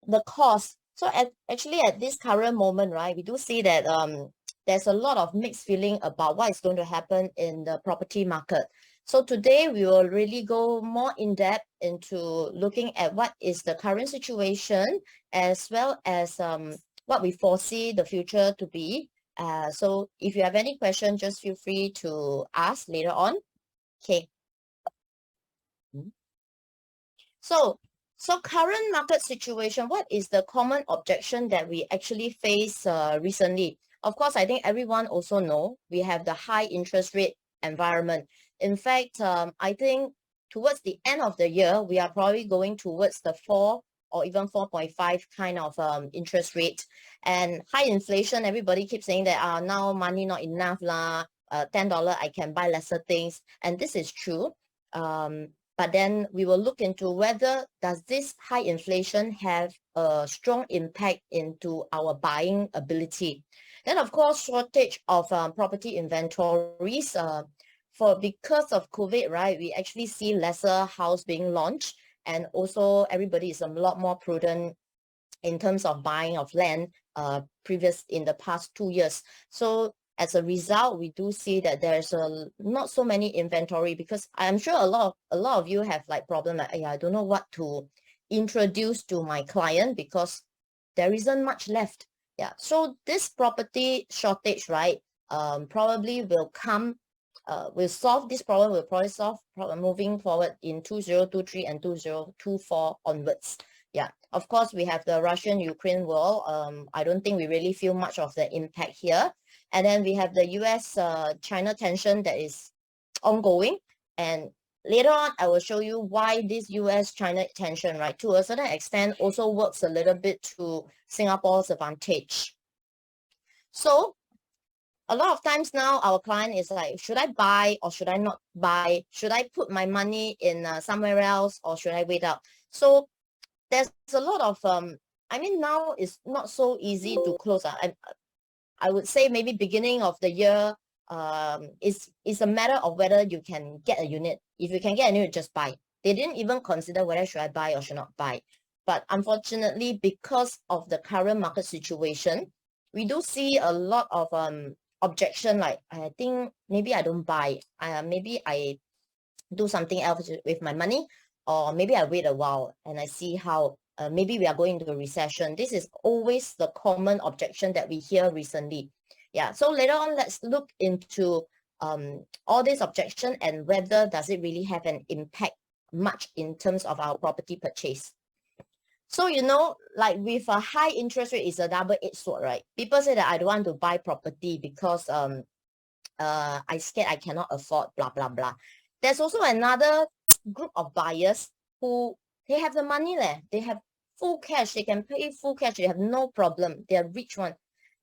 the cost. So actually at this current moment, right, we do see that there's a lot of mixed feeling about what is going to happen in the property market. So today we will really go more in depth into looking at what is the current situation, as well as what we foresee the future to be. So if you have any questions, just feel free to ask later on. Okay. So current market situation, what is the common objection that we actually face recently? Of course, I think everyone also know we have the high interest rate environment. In fact, I think towards the end of the year, we are probably going towards the 4 or even 4.5 kind of interest rate. And high inflation, everybody keeps saying that now money not enough lah, $10 I can buy lesser things. And this is true. But then we will look into whether does this high inflation have a strong impact into our buying ability. Then of course, shortage of property inventories. Because of COVID, right, we actually see lesser house being launched, and also everybody is a lot more prudent in terms of buying of land in the past 2 years. So as a result, we do see that there's not so many inventory, because I'm sure a lot of you have like problem like, I don't know what to introduce to my client because there isn't much left. Yeah, so this property shortage, right, probably will come, will solve this problem, will probably solve problem moving forward in 2023 and 2024 onwards. Yeah, of course, we have the Russian-Ukraine war. I don't think we really feel much of the impact here. And then we have the US-China tension that is ongoing. And later on, I will show you why this US-China tension, right, to a certain extent, also works a little bit to Singapore's advantage. So a lot of times now, our client is like, should I buy or should I not buy? Should I put my money in somewhere else or should I wait out? So there's a lot of, I mean, now it's not so easy to close. I would say maybe beginning of the year, it's a matter of whether you can get a unit. If you can get a unit, just buy. They didn't even consider whether should I buy or should not buy. But unfortunately, because of the current market situation, we do see a lot of objection, like, I think maybe I don't buy. Maybe I do something else with my money, or maybe I wait a while and I see how maybe we are going into a recession. This is always the common objection that we hear recently. Yeah, so later on, let's look into all this objection and whether does it really have an impact much in terms of our property purchase. So, you know, like with a high interest rate, it's a double-edged sword, right? People say that I don't want to buy property because I scared I cannot afford, blah, blah, blah. There's also another group of buyers who, they have the money there. They have full cash. They can pay full cash. They have no problem. They are rich one.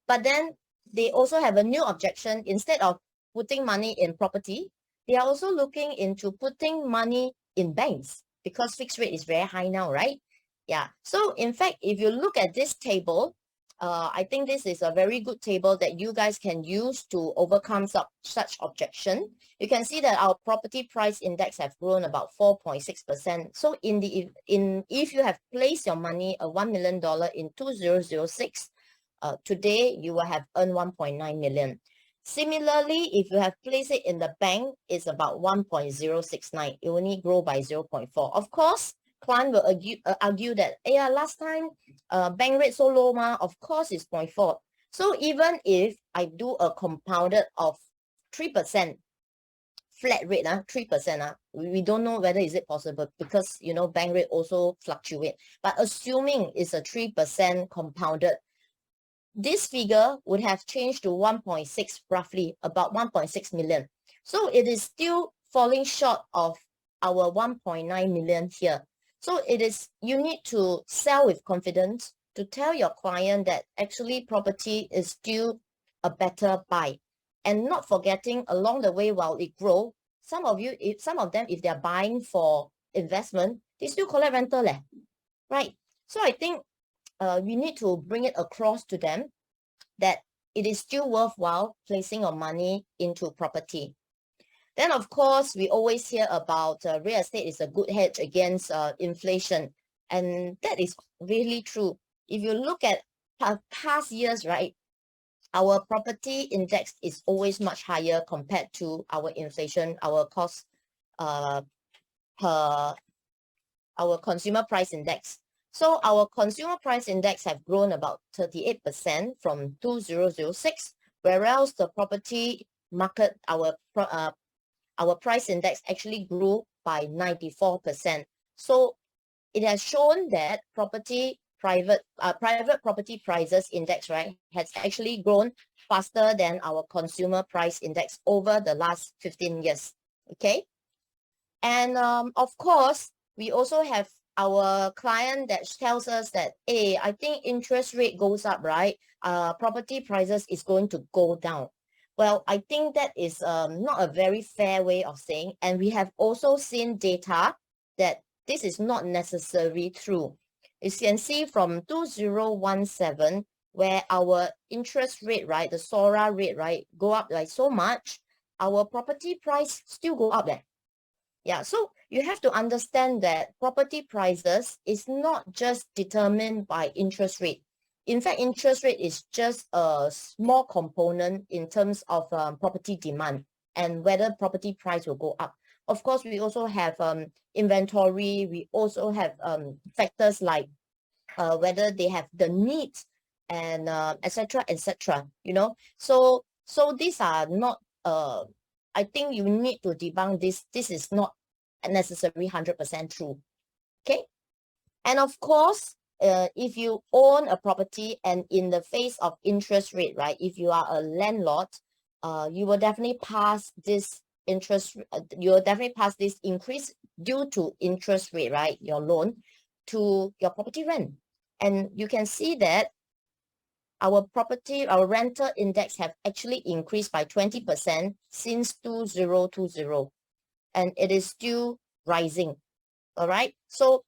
But then they also have a new objection. Instead of putting money in property, they are also looking into putting money in banks because fixed rate is very high now, right? Yeah. So in fact, if you look at this table, I think this is a very good table that you guys can use to overcome such objection. You can see that our property price index have grown about 4.6%. So if you have placed your money, $1 million in 2006, today you will have earned 1.9 million. Similarly, if you have placed it in the bank, it's about 1.069. It only grow by 0.4. Of course, client will argue that, yeah, last time bank rate so low, of course it's 0.4. So even if I do a compounded of 3% flat rate, 3%, we don't know whether is it possible because, you know, bank rate also fluctuate. But assuming it's a 3% compounded, this figure would have changed to 1.6, roughly about 1.6 million. So it is still falling short of our 1.9 million here. So you need to sell with confidence to tell your client that actually property is still a better buy. And not forgetting along the way while it grows, some of them, if they're buying for investment, they still collect rental, right? So I think we need to bring it across to them that it is still worthwhile placing your money into property. Then, of course, we always hear about real estate is a good hedge against inflation. And that is really true. If you look at past years, right, our property index is always much higher compared to our inflation, our cost per our consumer price index. So our consumer price index have grown about 38% from 2006, whereas the property market, our price index actually grew by 94%. So it has shown that private property prices index, right, has actually grown faster than our consumer price index over the last 15 years. Okay. And of course, we also have our client that tells us that, hey, I think interest rate goes up, right? Property prices is going to go down. Well, I think that is not a very fair way of saying, and we have also seen data that this is not necessarily true. You can see from 2017, where our interest rate, right, the SORA rate, right, go up like so much, our property price still go up there. Yeah, so you have to understand that property prices is not just determined by interest rate. In fact, interest rate is just a small component in terms of property demand and whether property price will go up. Of course, we also have inventory. We also have factors like whether they have the needs and etc. etc. You know, so these are not I think you need to debunk this. This is not necessarily 100% true. Okay. And of course, if you own a property and in the face of interest rate, right, if you are a landlord, you will definitely pass this interest, you will definitely pass this increase due to interest rate, right, your loan, to your property rent. And you can see that our rental index have actually increased by 20% since 2020, and it is still rising. All right. So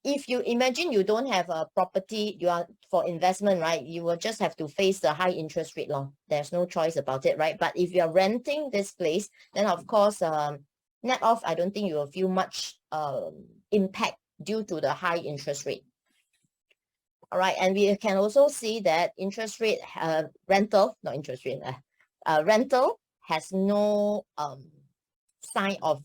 if you imagine you don't have a property, you are for investment, right, you will just have to face the high interest rate law. There's no choice about it, right? But if you're renting this place, then of course, net off, I don't think you will feel much impact due to the high interest rate. All right, and we can also see that interest rate, rental has no sign of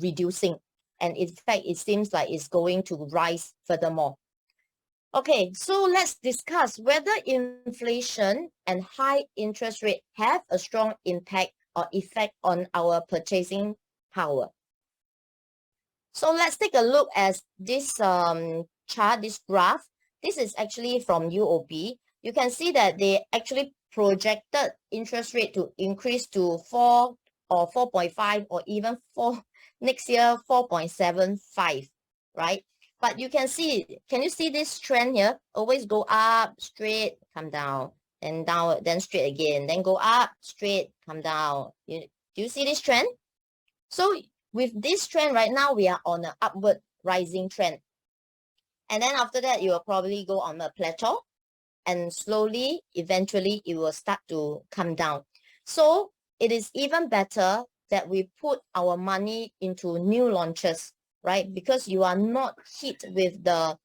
reducing, and in fact it seems like it's going to rise furthermore. Okay, so let's discuss whether inflation and high interest rate have a strong impact or effect on our purchasing power. So let's take a look at this chart, this graph. This is actually from UOB. You can see that they actually projected interest rate to increase to 4 or 4.5 or even 4 next year, 4.75, right? But you can see, can you see this trend here? Always go up, straight, come down, then down, then straight again, then go up, straight, come down. Do you see this trend? So with this trend right now, we are on an upward rising trend. And then after that, you will probably go on a plateau, and slowly, eventually, it will start to come down. So it is even better that we put our money into new launches, right? Because you are not hit with the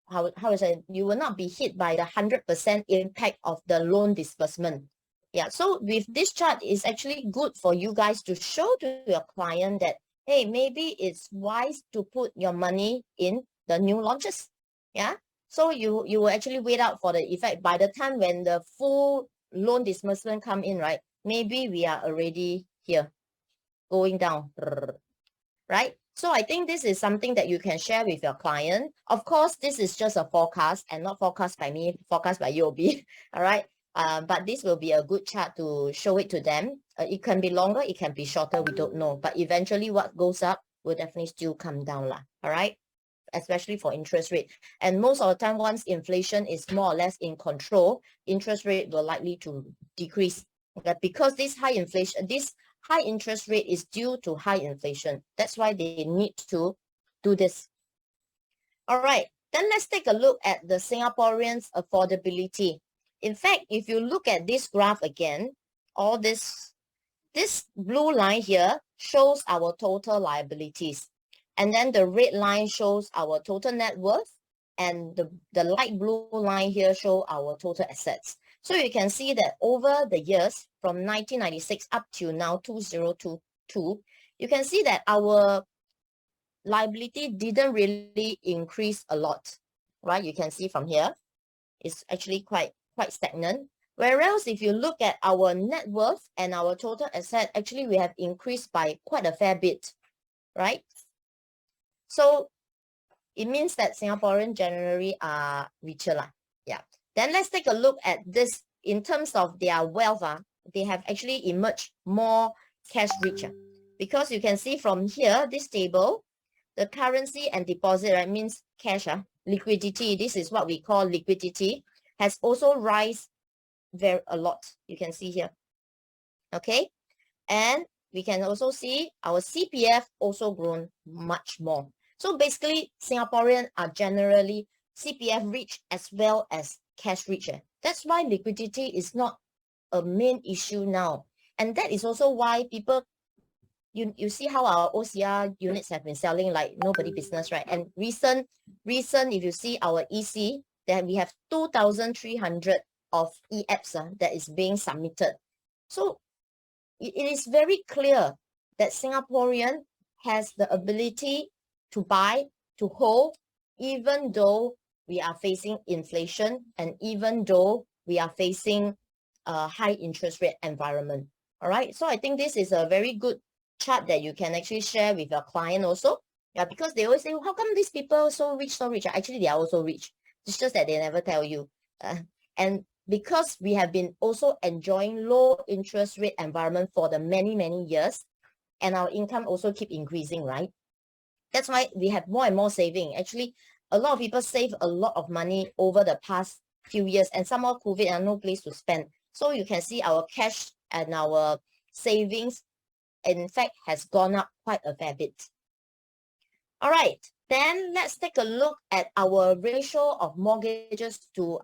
how is it? You will not be hit by the 100% impact of the loan disbursement. Yeah, so with this chart, it's actually good for you guys to show to your client that, hey, maybe it's wise to put your money in the new launches. Yeah, so you will actually wait out for the effect. By the time when the full loan disbursement come in, right, maybe we are already here going down, right? So I think this is something that you can share with your client. Of course, this is just a forecast and not forecast by me, forecast by UOB. All right. But this will be a good chart to show it to them. It can be longer, it can be shorter, we don't know. But eventually what goes up will definitely still come down lah. All right. Especially for interest rate. And most of the time, once inflation is more or less in control, interest rate will likely to decrease. Okay? Because this high inflation, this high interest rate is due to high inflation. That's why they need to do this. All right, then let's take a look at the Singaporeans' affordability. In fact, if you look at this graph again, all this blue line here shows our total liabilities. And then the red line shows our total net worth, and the light blue line here show our total assets. So you can see that over the years from 1996 up to now 2022, you can see that our liability didn't really increase a lot, right? You can see from here, it's actually quite stagnant. Whereas if you look at our net worth and our total asset, actually we have increased by quite a fair bit, right? So it means that Singaporeans generally are richer lah. Yeah. Then let's take a look at this in terms of their wealth. They have actually emerged more cash rich. Because you can see from here, this table, the currency and deposit, right, means cash, liquidity. This is what we call liquidity, has also rise a lot. You can see here. Okay. And we can also see our CPF also grown much more. So basically, Singaporeans are generally CPF rich as well as cash rich. That's why liquidity is not a main issue now. And that is also why people, you see how our OCR units have been selling like nobody business, right? And recent, if you see our EC, then we have 2,300 of EAPs that is being submitted. So it is very clear that Singaporean has the ability to buy, to hold, even though we are facing inflation and even though we are facing a high interest rate environment. All right. So I think this is a very good chart that you can actually share with your client also. Yeah, because they always say, how come these people so rich? Actually, they are also rich. It's just that they never tell you. And because we have been also enjoying low interest rate environment for the many years, and our income also keep increasing, right? That's why we have more and more saving. Actually, a lot of people save a lot of money over the past few years, and some more COVID and no place to spend. So you can see our cash and our savings, in fact, has gone up quite a fair bit. All right, then let's take a look at our ratio of mortgages to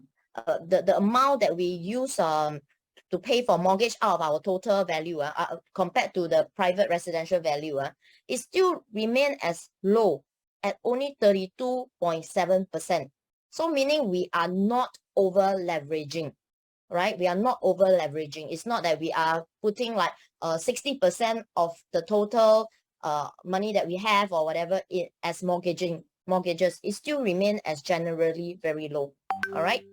the amount that we use to pay for mortgage out of our total value compared to the private residential value. It still remain as low at only 32.7%. So meaning we are not over leveraging, right? We are not over leveraging. It's not that we are putting like 60% of the total money that we have or whatever as mortgages. It still remain as generally very low. All right.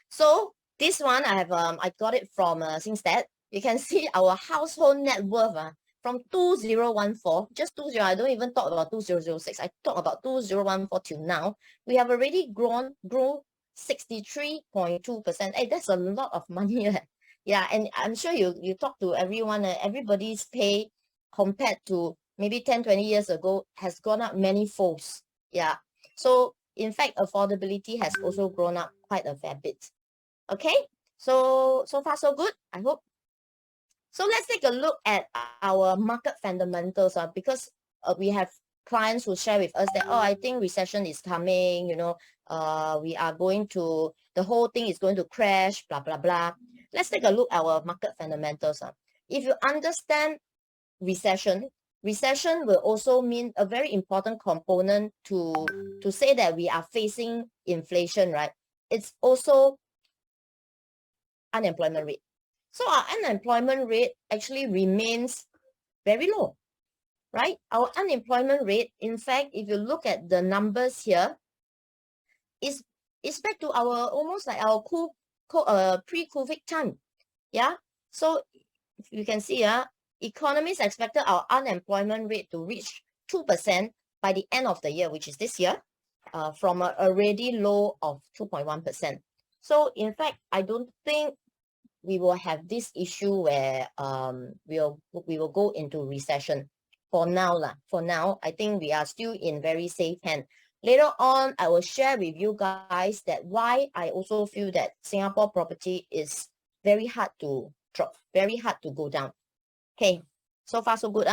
So this one I have I got it from Singstat. You can see our household net worth from 2014, just 20. I don't even talk about 2006. I talk about 2014 till now. We have already grown 63.2%. Hey, that's a lot of money. Yeah, and I'm sure you talk to everyone. Everybody's pay compared to maybe 10-20 years ago has gone up many folds. Yeah. So in fact, affordability has also grown up quite a fair bit. Okay, so far so good, I hope. So let's take a look at our market fundamentals because we have clients who share with us that, oh, I think recession is coming, you know, we are going to, the whole thing is going to crash, blah, blah, blah. Let's take a look at our market fundamentals. If you understand recession will also mean a very important component to say that we are facing inflation, right? It's also unemployment rate. So our unemployment rate actually remains very low, right? Our unemployment rate, in fact, if you look at the numbers here, is back to our almost like our pre-COVID time. Yeah. So you can see economists expected our unemployment rate to reach 2% by the end of the year, which is this year, from a already low of 2.1%. So in fact, I don't think we will have this issue where we will go into recession for now. For now, I think we are still in very safe hand. Later on, I will share with you guys that why I also feel that Singapore property is very hard to drop, very hard to go down. Okay, so far so good.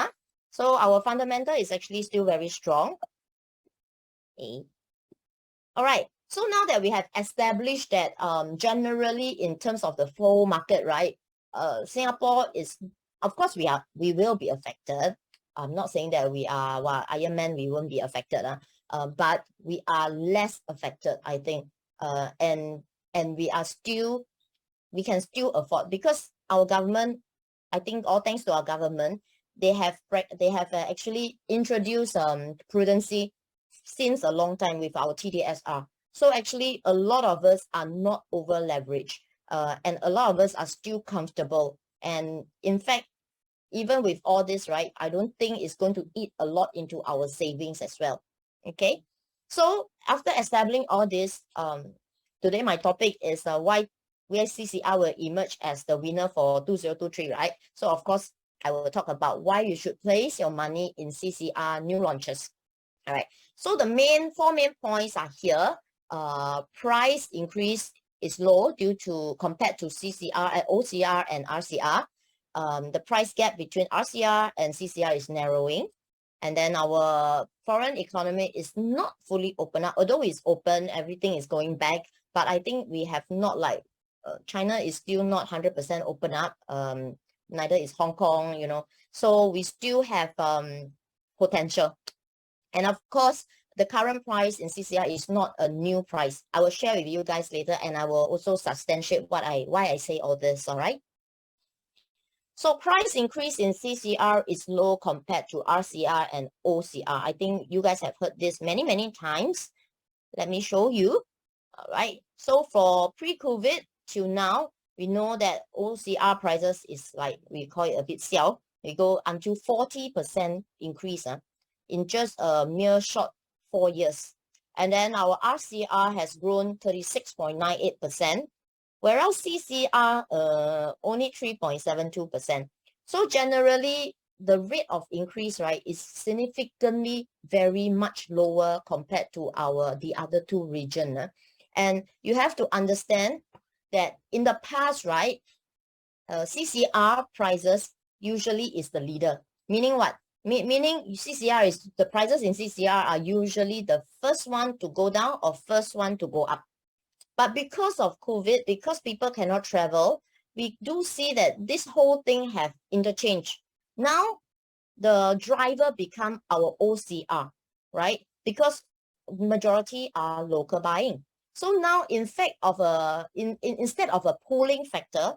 So our fundamental is actually still very strong. Okay. All right. So now that we have established that generally in terms of the whole market, right, Singapore is, of course, we will be affected. I'm not saying that we are, well, Iron Man, we won't be affected, but we are less affected, I think. And we are still, we can still afford, because our government, I think all thanks to our government, they have actually introduced prudency since a long time with our TDSR. So actually, a lot of us are not over leveraged, and a lot of us are still comfortable. And in fact, even with all this, right, I don't think it's going to eat a lot into our savings as well. Okay, so after establishing all this, today my topic is why CCR will emerge as the winner for 2023, right? So of course, I will talk about why you should place your money in CCR new launches. All right, so the four main points are here. Price increase is low due to compared to CCR, OCR and RCR. The price gap between RCR and CCR is narrowing. And then our foreign economy is not fully open up, although it's open, everything is going back. But I think we have not like, China is still not 100% open up. Neither is Hong Kong, you know. So we still have potential. And of course, the current price in CCR is not a new price. I will share with you guys later, and I will also substantiate why I say all this, all right? So price increase in CCR is low compared to RCR and OCR. I think you guys have heard this many times. Let me show you. All right. So for pre-COVID till now, we know that OCR prices is like, we call it a bit xiao. We go until 40% increase in just a mere short 4 years. And then our RCR has grown 36.98%. Whereas CCR only 3.72%. So generally, the rate of increase, right, is significantly very much lower compared to the other two regions. And you have to understand that in the past, right, CCR prices usually is the leader. Meaning what? Meaning CCR is, the prices in CCR are usually the first one to go down or first one to go up. But because of COVID, because people cannot travel, we do see that this whole thing have interchanged. Now, the driver become our OCR, right? Because majority are local buying. So now, in fact, of instead of a pulling factor,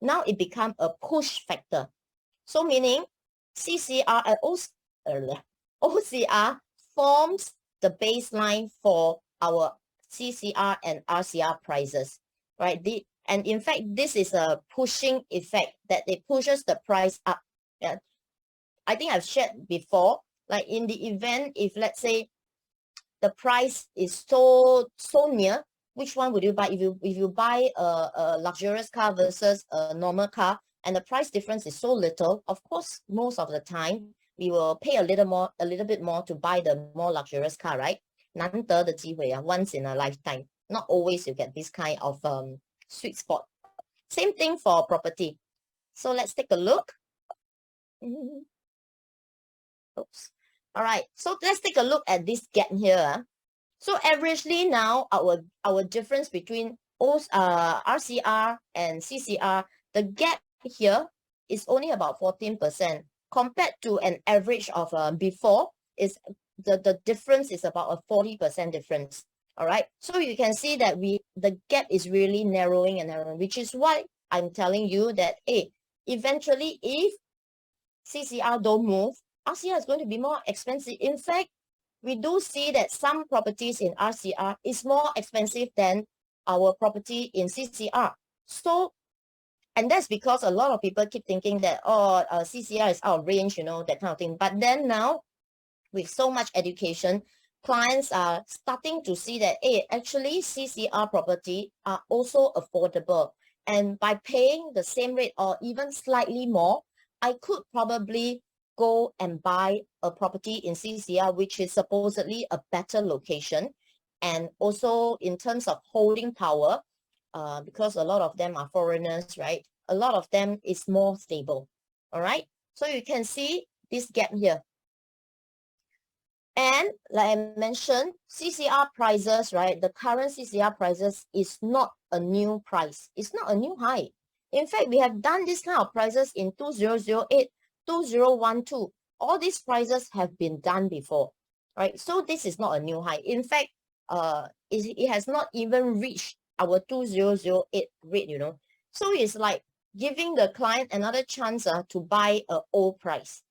now it become a push factor. So meaning CCR and OCR forms the baseline for our CCR and RCR prices, right? And in fact, this is a pushing effect that it pushes the price up. Yeah. I think I've shared before, like in the event, if let's say the price is so near, which one would you buy? If you buy a luxurious car versus a normal car, and the price difference is so little, of course, most of the time we will pay a little bit more to buy the more luxurious car, right? 难得的机会 once in a lifetime. Not always you get this kind of sweet spot. Same thing for property. So let's take a look. Oops. All right. So let's take a look at this gap here. So averagely now, our difference between RCR and CCR, the gap here is only about 14%, compared to an average of before is the difference is about a 40% difference. All right, so you can see that the gap is really narrowing and narrowing, which is why I'm telling you that eventually if CCR don't move, RCR is going to be more expensive. In fact, we do see that some properties in RCR is more expensive than our property in CCR. So, and that's because a lot of people keep thinking that, CCR is out of range, you know, that kind of thing. But then now, with so much education, clients are starting to see that, actually CCR property are also affordable. And by paying the same rate or even slightly more, I could probably go and buy a property in CCR, which is supposedly a better location. And also in terms of holding power, because a lot of them are foreigners, right? A lot of them is more stable. All right. So you can see this gap here. And like I mentioned, CCR prices, right? The current CCR prices is not a new price. It's not a new high. In fact, we have done this kind of prices in 2008, 2012. all these prices have been done before, right? So this is not a new high. In fact, it has not even reached our 2008 rate, you know. So it's like giving the client another chance to buy a old price.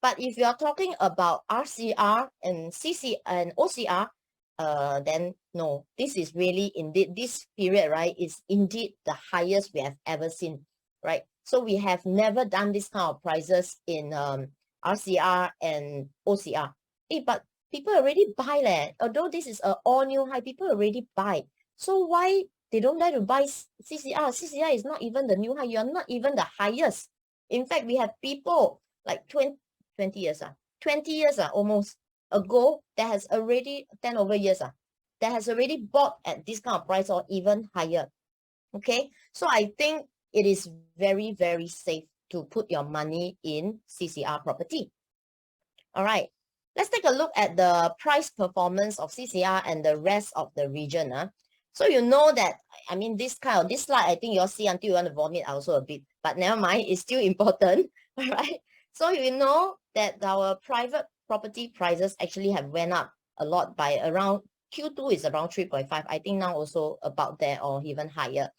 But if you are talking about RCR and CC and OCR, then no, this is really indeed, this period, right, is indeed the highest we have ever seen, right? So we have never done this kind of prices in RCR and OCR. But people already buy leh. Although this is an all new high, people already buy. So why they don't dare to buy CCR? CCR is not even the new high. You are not even the highest. In fact, we have people like 20 years, 20 years almost ago that has already 10 over years that has already bought at this kind of price or even higher. Okay, so I think it is very, very safe to put your money in CCR property. All right, let's take a look at the price performance of CCR and the rest of the region. So you know that, I mean, this slide, I think you'll see until you want to vomit also a bit, but never mind, it's still important. All right, so you know that our private property prices actually have went up a lot by around, Q2 is around 3.5. I think now also about there or even higher.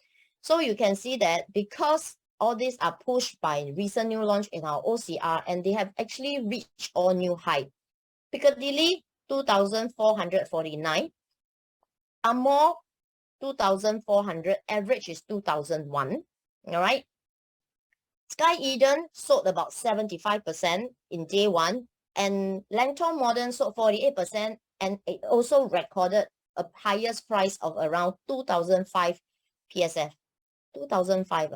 So you can see that because all these are pushed by recent new launch in our OCR, and they have actually reached all new high. Piccadilly 2,449, Amor 2,400, average is 2,001. All right. Sky Eden sold about 75% in day one, and Langton Modern sold 48%, and it also recorded a highest price of around 2,005 PSF. 2,005.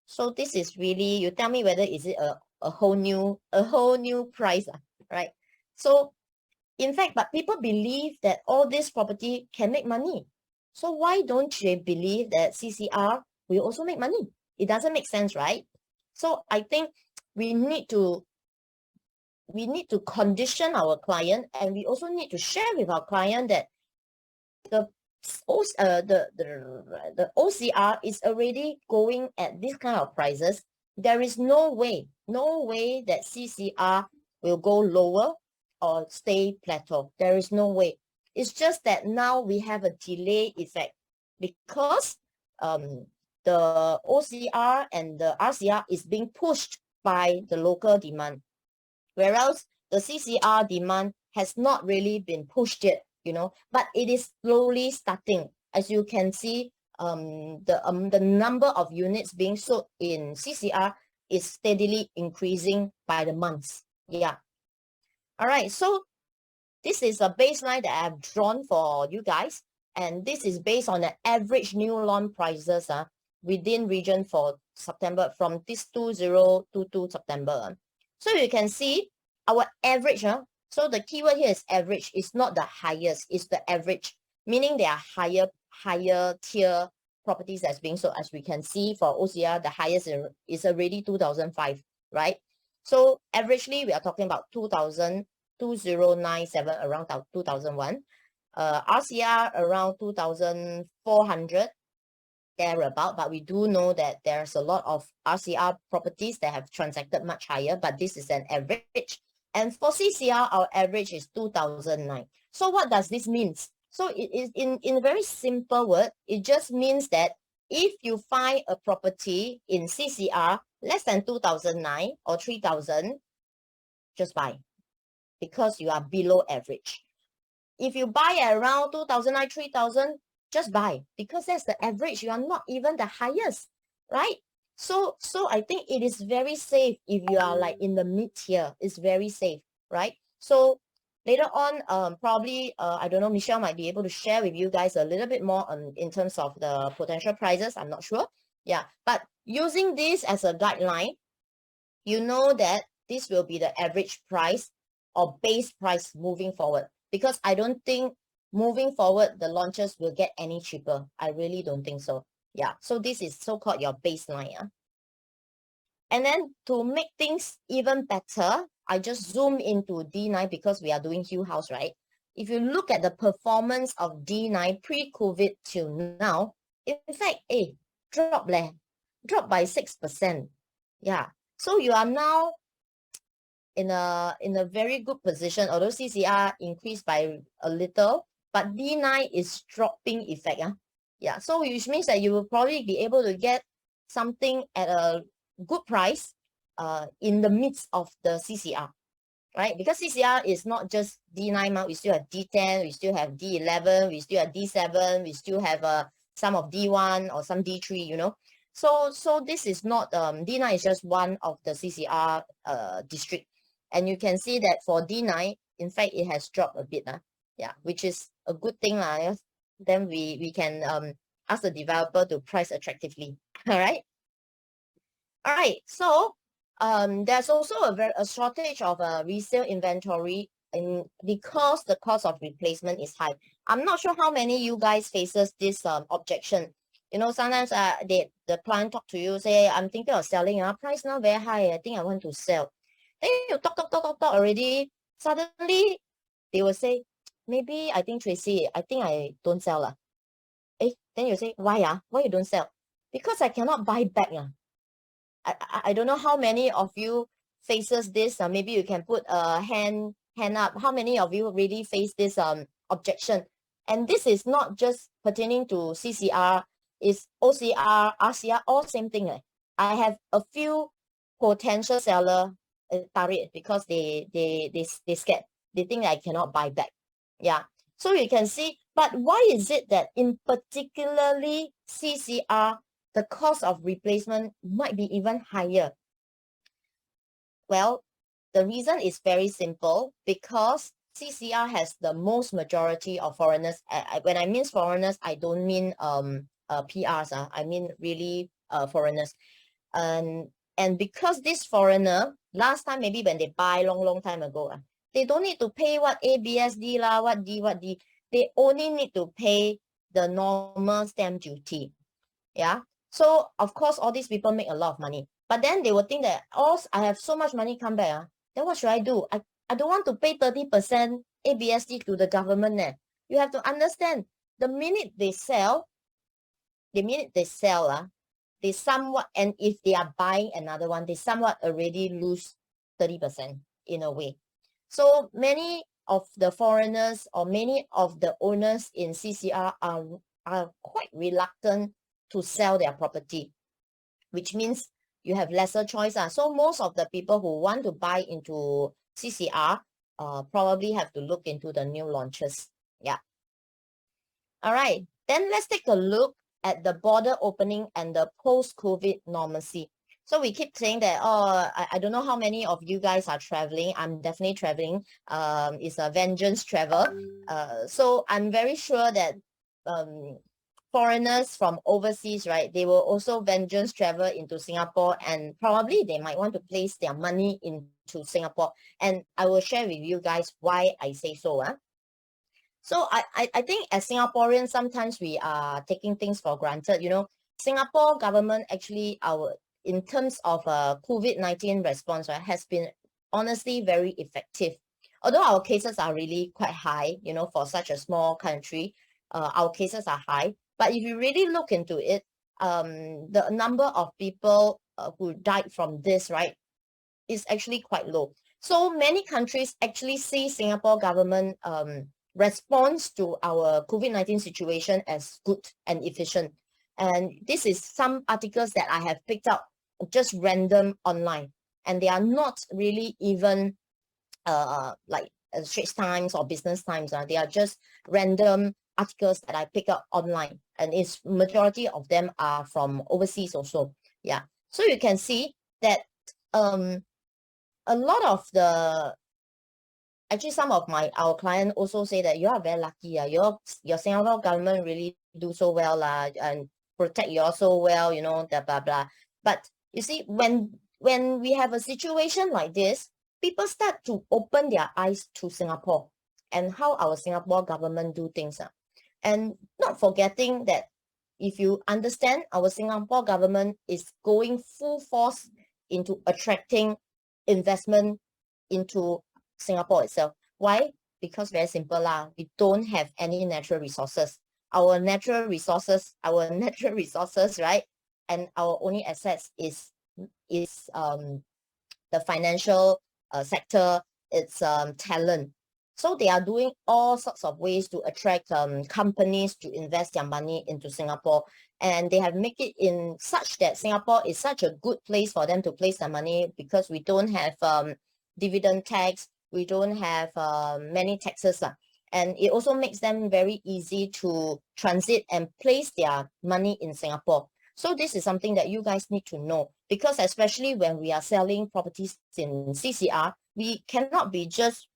So this is really, you tell me whether is it a whole new price, right? So in fact, but people believe that all this property can make money. So why don't you believe that CCR will also make money? It doesn't make sense, right? So I think we need to condition our client, and we also need to share with our client that the OCR is already going at this kind of prices. There is no way that CCR will go lower or stay plateau. There is no way. It's just that now we have a delay effect because the OCR and the RCR is being pushed by the local demand, whereas the CCR demand has not really been pushed yet, you know, but it is slowly starting. As you can see, the number of units being sold in CCR is steadily increasing by the months. Yeah. All right, so this is a baseline that I've drawn for you guys, and this is based on the average new launch prices within region for September, from this 2022 September. So you can see our average, so the keyword here is average. It's not the highest, it's the average, meaning there are higher tier properties that's being sold. As we can see for OCR, the highest is already 2,005, right? So averagely, we are talking about 2097, around 2001. RCR around 2,400, thereabout. But we do know that there's a lot of RCR properties that have transacted much higher, but this is an average. And for CCR, our average is 2,009. So what does this mean? So it is, in a very simple word, it just means that if you find a property in CCR less than 2,009 or 3,000, just buy, because you are below average. If you buy at around 2,009, 3,000, just buy, because that's the average. You are not even the highest, right? So I think it is very safe if you are like in the mid tier. It's very safe, right? So later on, probably, I don't know, Michelle might be able to share with you guys a little bit more in terms of the potential prices. I'm not sure. Yeah, but using this as a guideline, you know that this will be the average price or base price moving forward, because I don't think moving forward the launches will get any cheaper. I really don't think so. Yeah, so this is so-called your baseline. And then to make things even better, I just zoom into D9 because we are doing Hill House, right? If you look at the performance of D9 pre-COVID till now, in fact, drop by 6%. Yeah, so you are now in a very good position, although CCR increased by a little, but D9 is dropping effect. Yeah, so which means that you will probably be able to get something at a good price in the midst of the CCR, right? Because CCR is not just D9, we still have D10, we still have D11, we still have D7, we still have some of D1 or some D3, you know. So this is not, D9 is just one of the CCR district. And you can see that for D9, in fact, it has dropped a bit, yeah, which is a good thing. Yes. Then we can ask the developer to price attractively. All right. All right. So there's also a shortage of resale inventory, and because the cost of replacement is high. I'm not sure how many you guys faces this objection. You know, sometimes the client talk to you, say, I'm thinking of selling, price now very high, I think I want to sell. Then you talk already, suddenly they will say, maybe I think Tracy, I think I don't sell. Then you say, why? Why you don't sell? Because I cannot buy back. I don't know how many of you faces this. Maybe you can put a hand up. How many of you really face this objection? And this is not just pertaining to CCR, it's OCR, RCR, all same thing. I have a few potential seller tarik because they scared. They think I cannot buy back. Yeah. So you can see, but why is it that in particularly CCR, the cost of replacement might be even higher? Well, the reason is very simple, because CCR has the most majority of foreigners. When I mean foreigners, I don't mean PRs. I mean really foreigners. And because this foreigner, last time maybe when they buy long time ago, they don't need to pay what ABSD lah, what D. They only need to pay the normal stamp duty. Yeah. So of course, all these people make a lot of money. But then they will think that, oh, I have so much money come back. Then what should I do? I don't want to pay 30% ABSD to the government. You have to understand, the minute they sell, they somewhat, and if they are buying another one, they somewhat already lose 30% in a way. So many of the foreigners or many of the owners in CCR are quite reluctant to sell their property, which means you have lesser choice. So most of the people who want to buy into CCR probably have to look into the new launches. Yeah. All right. Then let's take a look at the border opening and the post-COVID normalcy. So we keep saying that, oh, I don't know how many of you guys are traveling. I'm definitely traveling. It's a vengeance travel. So I'm very sure that foreigners from overseas, right, they will also vengeance travel into Singapore, and probably they might want to place their money into Singapore. And I will share with you guys why I say so. So I think as Singaporeans, sometimes we are taking things for granted. You know, Singapore government actually, in terms of COVID-19 response, right, has been honestly very effective. Although our cases are really quite high, you know, for such a small country, our cases are high. But if you really look into it, the number of people who died from this, right, is actually quite low. So many countries actually see Singapore government response to our COVID-19 situation as good and efficient. And this is some articles that I have picked up just random online, and they are not really even like Straits Times or Business Times. They are just random articles that I pick up online, and it's majority of them are from overseas also. Yeah, so you can see that a lot of the, actually some of our clients also say that you are very lucky. Your Singapore government really do so well and protect you all so well, you know, blah blah blah. But you see, when we have a situation like this, people start to open their eyes to Singapore and how our Singapore government do things. And not forgetting that if you understand, our Singapore government is going full force into attracting investment into Singapore itself. Why? Because very simple we don't have any natural resources. Our natural resources, right, and our only assets is the financial sector, it's talent. So they are doing all sorts of ways to attract companies to invest their money into Singapore. And they have made it in such that Singapore is such a good place for them to place their money, because we don't have dividend tax, we don't have many taxes. And it also makes them very easy to transit and place their money in Singapore. So this is something that you guys need to know, because especially when we are selling properties in CCR, we cannot be just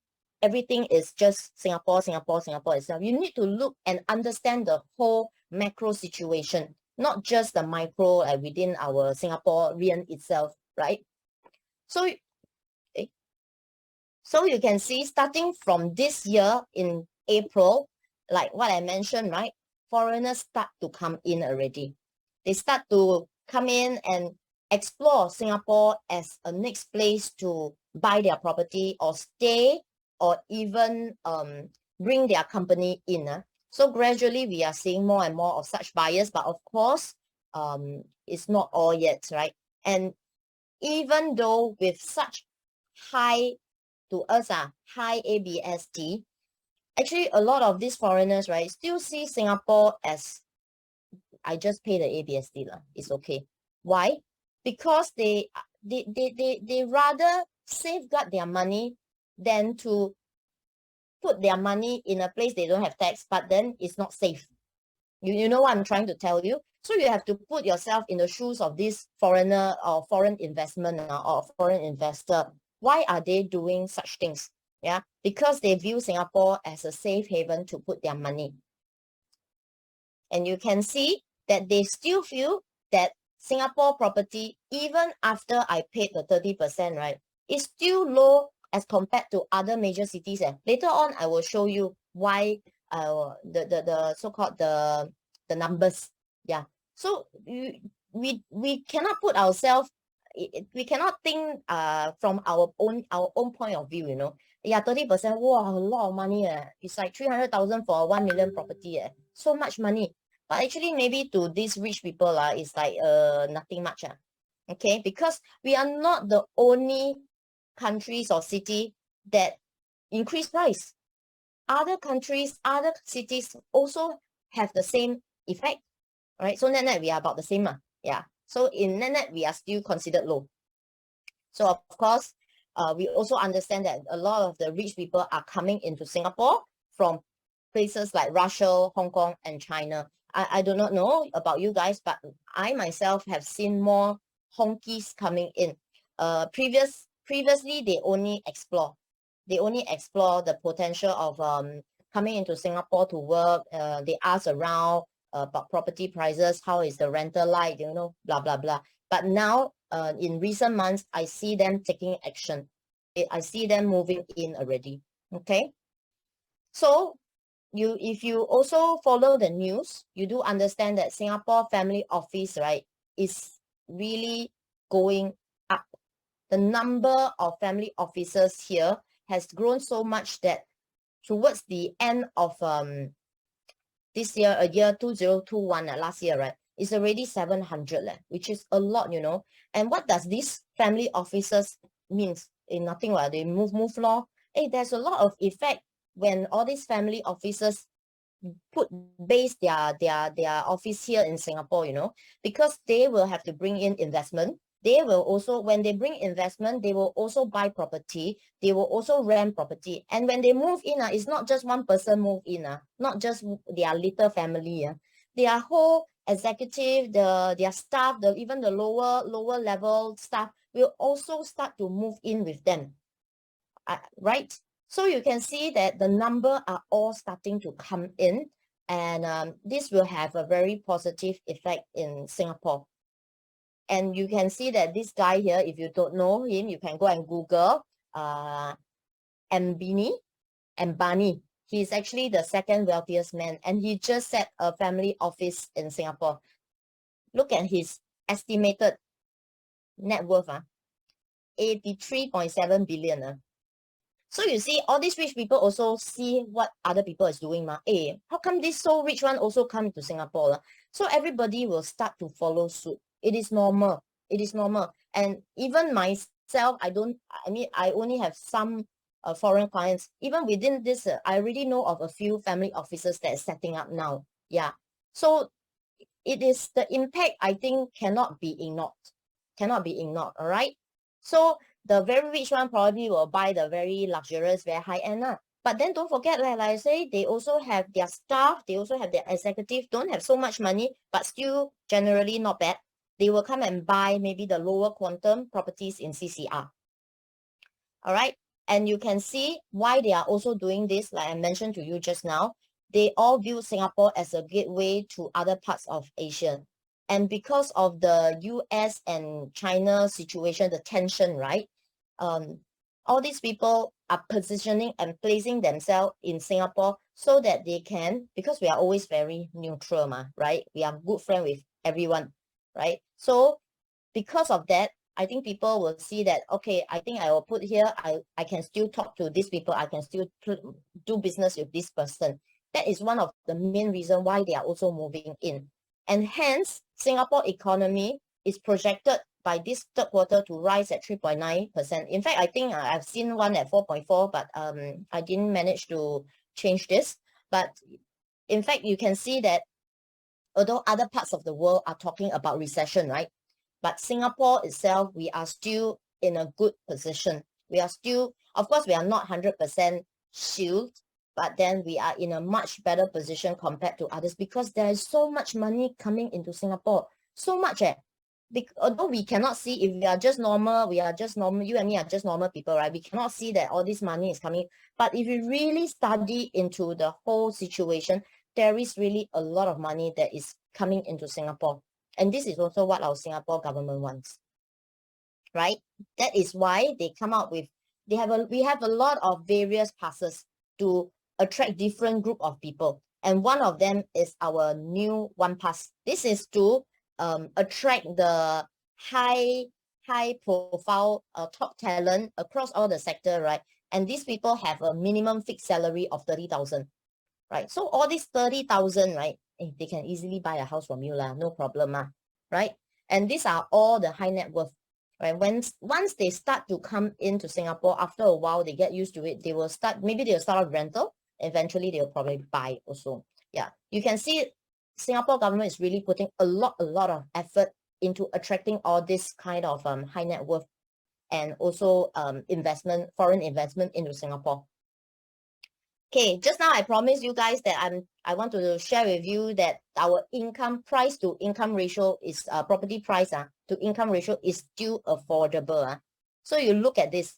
everything is just Singapore itself. You need to look and understand the whole macro situation, not just the micro within our Singaporean itself, right? So you can see, starting from this year in April, like what I mentioned, right? Foreigners start to come in already. They start to come in and explore Singapore as a next place to buy their property or stay, or even bring their company in. So gradually we are seeing more and more of such buyers, but of course, it's not all yet, right? And even though with such high, to us, high ABSD, actually a lot of these foreigners, right, still see Singapore as, I just pay the ABSD, it's okay. Why? Because they rather safeguard their money than to put their money in a place they don't have tax, but then it's not safe. You know what I'm trying to tell you? So you have to put yourself in the shoes of this foreigner or foreign investment or foreign investor. Why are they doing such things? Yeah, because they view Singapore as a safe haven to put their money. And you can see that they still feel that Singapore property, even after I paid the 30%, right, is still low as compared to other major cities. Later on, I will show you why the so-called the numbers. Yeah. So we cannot put ourselves, we cannot think from our own point of view, you know. Yeah, 30%, wow, a lot of money. It's like 300,000 for a 1 million property. So much money. But actually, maybe to these rich people, it's like nothing much. Okay, because we are not the only countries or city that increase price. Other countries, other cities also have the same effect, right? So net we are about the same. Yeah. So in net we are still considered low. So of course, we also understand that a lot of the rich people are coming into Singapore from places like Russia, Hong Kong, and China. I do not know about you guys, but I myself have seen more honkies coming in. Previously, they only explore the potential of coming into Singapore to work. They ask around about property prices, how is the rental like, you know, blah, blah, blah. But now, in recent months, I see them taking action. I see them moving in already, okay? So, if you also follow the news, you do understand that Singapore Family Office, right, is really going up. The number of family offices here has grown so much that towards the end of this year, year 2021, last year, right, it's already 700, which is a lot, you know. And what does these family offices means? Nothing, they move law. There's a lot of effect when all these family offices base their office here in Singapore, you know, because they will have to bring in investment. They will also, when they bring investment, they will also buy property. They will also rent property. And when they move in, it's not just one person move in, not just their little family. Their whole executive, their staff, even the lower level staff will also start to move in with them, right? So you can see that the number are all starting to come in, and this will have a very positive effect in Singapore. And you can see that this guy here, if you don't know him, you can go and Google Ambani. He's actually the second wealthiest man, and he just set a family office in Singapore. Look at his estimated net worth, 83.7 billion. So you see, all these rich people also see what other people is doing. How come this so rich one also come to Singapore? So everybody will start to follow suit. It is normal. It is normal. And even myself, I only have some foreign clients. Even within this, I already know of a few family offices that are setting up now. Yeah. So it is the impact, I think, cannot be ignored. Cannot be ignored, all right? So the very rich one probably will buy the very luxurious, very high-end. But then don't forget, like I say, they also have their staff, they also have their executive, don't have so much money, but still generally not bad. They will come and buy maybe the lower quantum properties in CCR. All right. And you can see why they are also doing this, like I mentioned to you just now. They all view Singapore as a gateway to other parts of Asia. And because of the US and China situation, the tension, right? All these people are positioning and placing themselves in Singapore so that they can, because we are always very neutral, right? We are good friend with everyone, right? So because of that, I think people will see that, okay, I think I will put here, I can still talk to these people, I can still do business with this person. That is one of the main reasons why they are also moving in. And hence, Singapore economy is projected by this third quarter to rise at 3.9%. In fact, I think I've seen one at 4.4, but I didn't manage to change this. But in fact, you can see that although other parts of the world are talking about recession, right? But Singapore itself, we are still in a good position. We are still, of course, we are not 100% shielded, but then we are in a much better position compared to others because there is so much money coming into Singapore. So much, although we cannot see, if we are just normal, you and me are just normal people, right? We cannot see that all this money is coming. But if you really study into the whole situation, there is really a lot of money that is coming into Singapore. And this is also what our Singapore government wants, right? That is why they come out with, we have a lot of various passes to attract different group of people. And one of them is our new one pass. This is to attract the high profile top talent across all the sector, right? And these people have a minimum fixed salary of 30,000, right? So all these 30,000, right? They can easily buy a house from you, no problem, right? And these are all the high net worth, right? Once they start to come into Singapore, after a while, they get used to it. They will start, maybe they'll start off rental. Eventually, they'll probably buy also. Yeah, you can see Singapore government is really putting a lot of effort into attracting all this kind of high net worth and also foreign investment into Singapore. Okay, just now I promised you guys that I want to share with you that our price to income ratio is property price to income ratio is still affordable. So you look at this.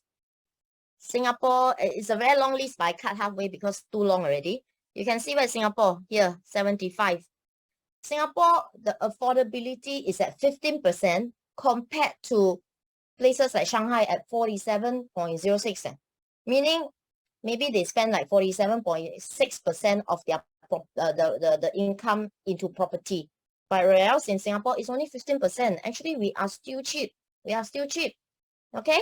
Singapore, it's a very long list, but I cut halfway because too long already. You can see where Singapore, here, 75. Singapore, the affordability is at 15% compared to places like Shanghai at 47.06. Meaning, maybe they spend like 47.6% of their the income into property. But whereas in Singapore, it's only 15%. Actually, we are still cheap. We are still cheap. Okay?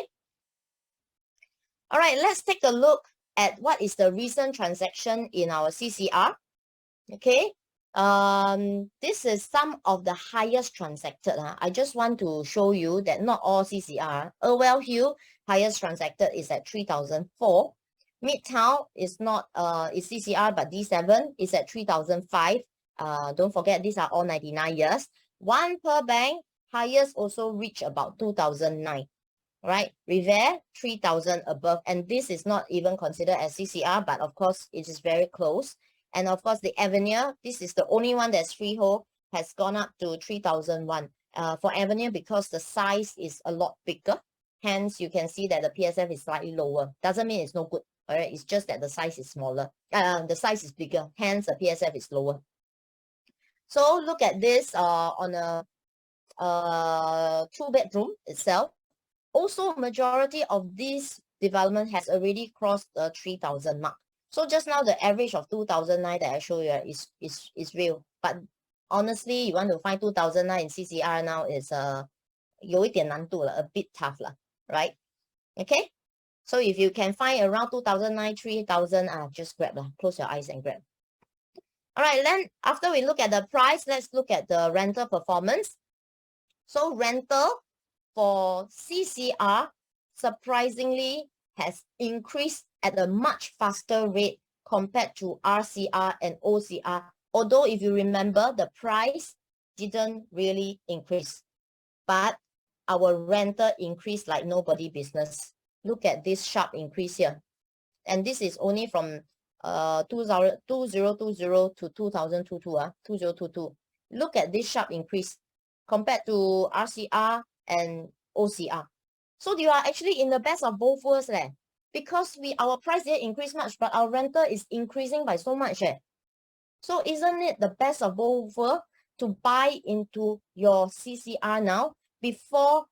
All right, let's take a look at what is the recent transaction in our CCR. Okay? This is some of the highest transacted. I just want to show you that not all CCR. Irwell Hill, highest transacted is at 3,004. Midtown is not is CCR, but D7 is at 3,005. Don't forget, these are all 99 years. One per bank, highest also reach about 2,009. Right, Revere 3,000 above, and this is not even considered as CCR, but of course it is very close. And of course the Avenue, this is the only one that's freehold, has gone up to 3,001 for Avenue because the size is a lot bigger. Hence you can see that the PSF is slightly lower. Doesn't mean it's no good. All right, it's just that the size is smaller. The size is bigger, hence the PSF is lower. So look at this on a 2-bedroom itself. Also, majority of this development has already crossed the 3,000 mark. So just now the average of 2,009 that I show you is real. But honestly, you want to find 2,009 in CCR now is 有一点难度了, a bit tough lah, right? Okay. So if you can find around 2,009, 3,000, just grab lah. Close your eyes and grab. All right, then after we look at the price, let's look at the rental performance. So rental for CCR surprisingly has increased at a much faster rate compared to RCR and OCR. Although if you remember, the price didn't really increase, but our rental increased like nobody business. Look at this sharp increase here. And this is only from 2020 to 2022. Look at this sharp increase compared to RCR and OCR. So you are actually in the best of both worlds, because our price didn't increase much, but our rental is increasing by so much. So isn't it the best of both worlds to buy into your CCR now before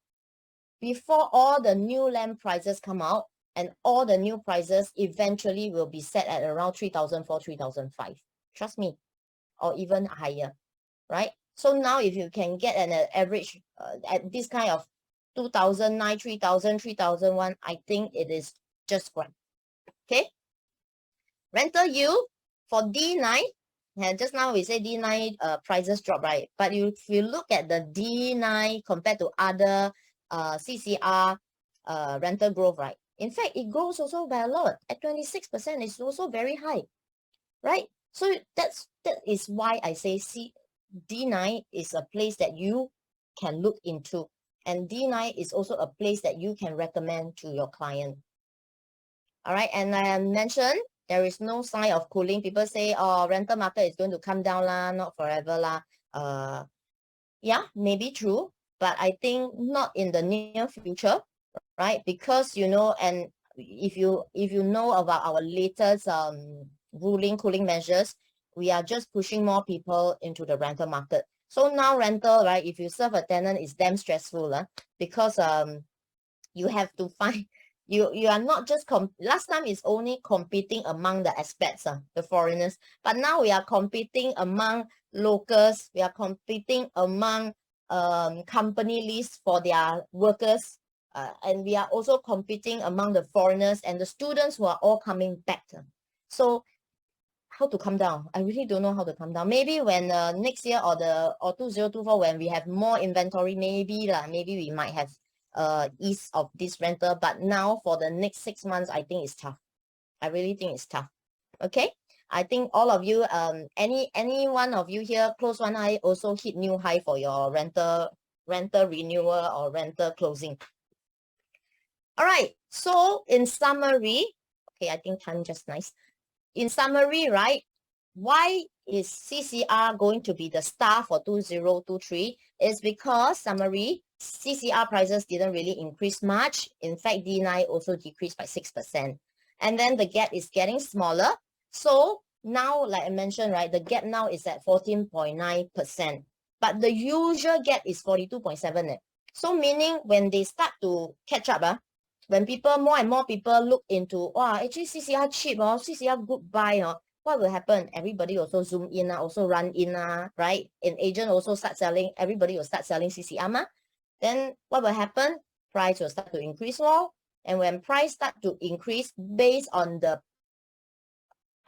all the new land prices come out, and all the new prices eventually will be set at around 3,004, 3,005. Trust me, or even higher, right? So now if you can get an average at this kind of 2,009, 3,000, 3,001, I think it is just great. Okay. Rental yield for D9, and just now we say D9 prices drop, right? But if you look at the D9 compared to other CCR rental growth, right? In fact, it grows also by a lot. At 26%, it's also very high, right? So that is why I say D9 is a place that you can look into. And D9 is also a place that you can recommend to your client. All right, and I mentioned there is no sign of cooling. People say, oh, rental market is going to come down lah, not forever lah. Yeah, maybe true, but I think not in the near future, right? Because, you know, and if you know about our latest cooling measures, we are just pushing more people into the rental market. So now rental, right, if you serve a tenant, is damn stressful, because you have to find, you are not just, last time it's only competing among the expats, the foreigners, but now we are competing among locals, we are competing among company lists for their workers, and we are also competing among the foreigners and the students who are all coming back. So how to come down? I really don't know how to come down. Maybe when next year or 2024, when we have more inventory, maybe we might have ease of this rental. But now for the next 6 months, I think it's tough. I really think it's tough. Okay, I think all of you, any one of you here, close one eye, also hit new high for your rental renewal or rental closing. All right, so in summary, okay, I think time just nice. In summary, right, why is CCR going to be the star for 2023? Is because, summary, CCR prices didn't really increase much. In fact, D9 also decreased by 6%. And then the gap is getting smaller. So now, like I mentioned, right, the gap now is at 14.9%. But the usual gap is 42.7%. So meaning when they start to catch up, when more and more people look into, wow, actually CCR cheap, CCR good buy, what will happen? Everybody also zoom in, also run in, right? And agent also start selling, everybody will start selling CCR. Then what will happen? Price will start to increase more. And when price start to increase based on the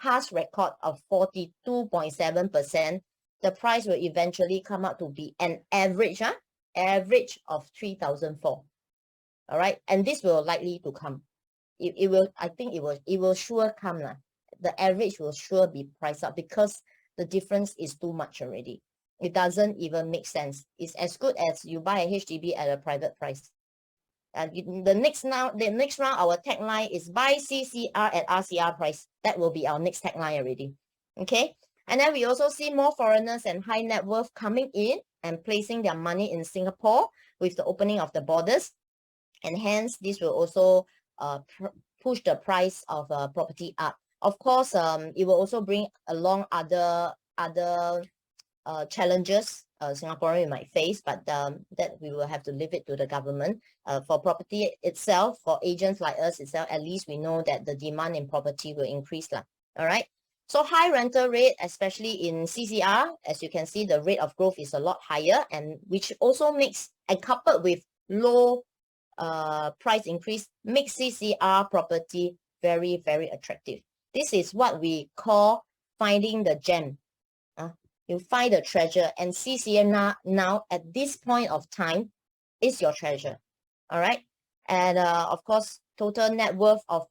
past record of 42.7%, the price will eventually come out to be an average of 3,004. All right, and this will likely to come. It will, I think it will sure come. The average will sure be priced up because the difference is too much already. It doesn't even make sense. It's as good as you buy a HDB at a private price. The next round, our tagline is buy CCR at RCR price. That will be our next tagline already. Okay, and then we also see more foreigners and high net worth coming in and placing their money in Singapore with the opening of the borders. And hence, this will also push the price of property up. Of course, it will also bring along other challenges Singaporean might face, but that we will have to leave it to the government. For property itself, for agents like us itself, at least we know that the demand in property will increase. All right. So high rental rate, especially in CCR, as you can see, the rate of growth is a lot higher, and which also makes, and coupled with low price increase, makes CCR property very, very attractive. This is what we call finding the gem. You find the treasure, and CCR now at this point of time is your treasure. All right. And of course, total net worth of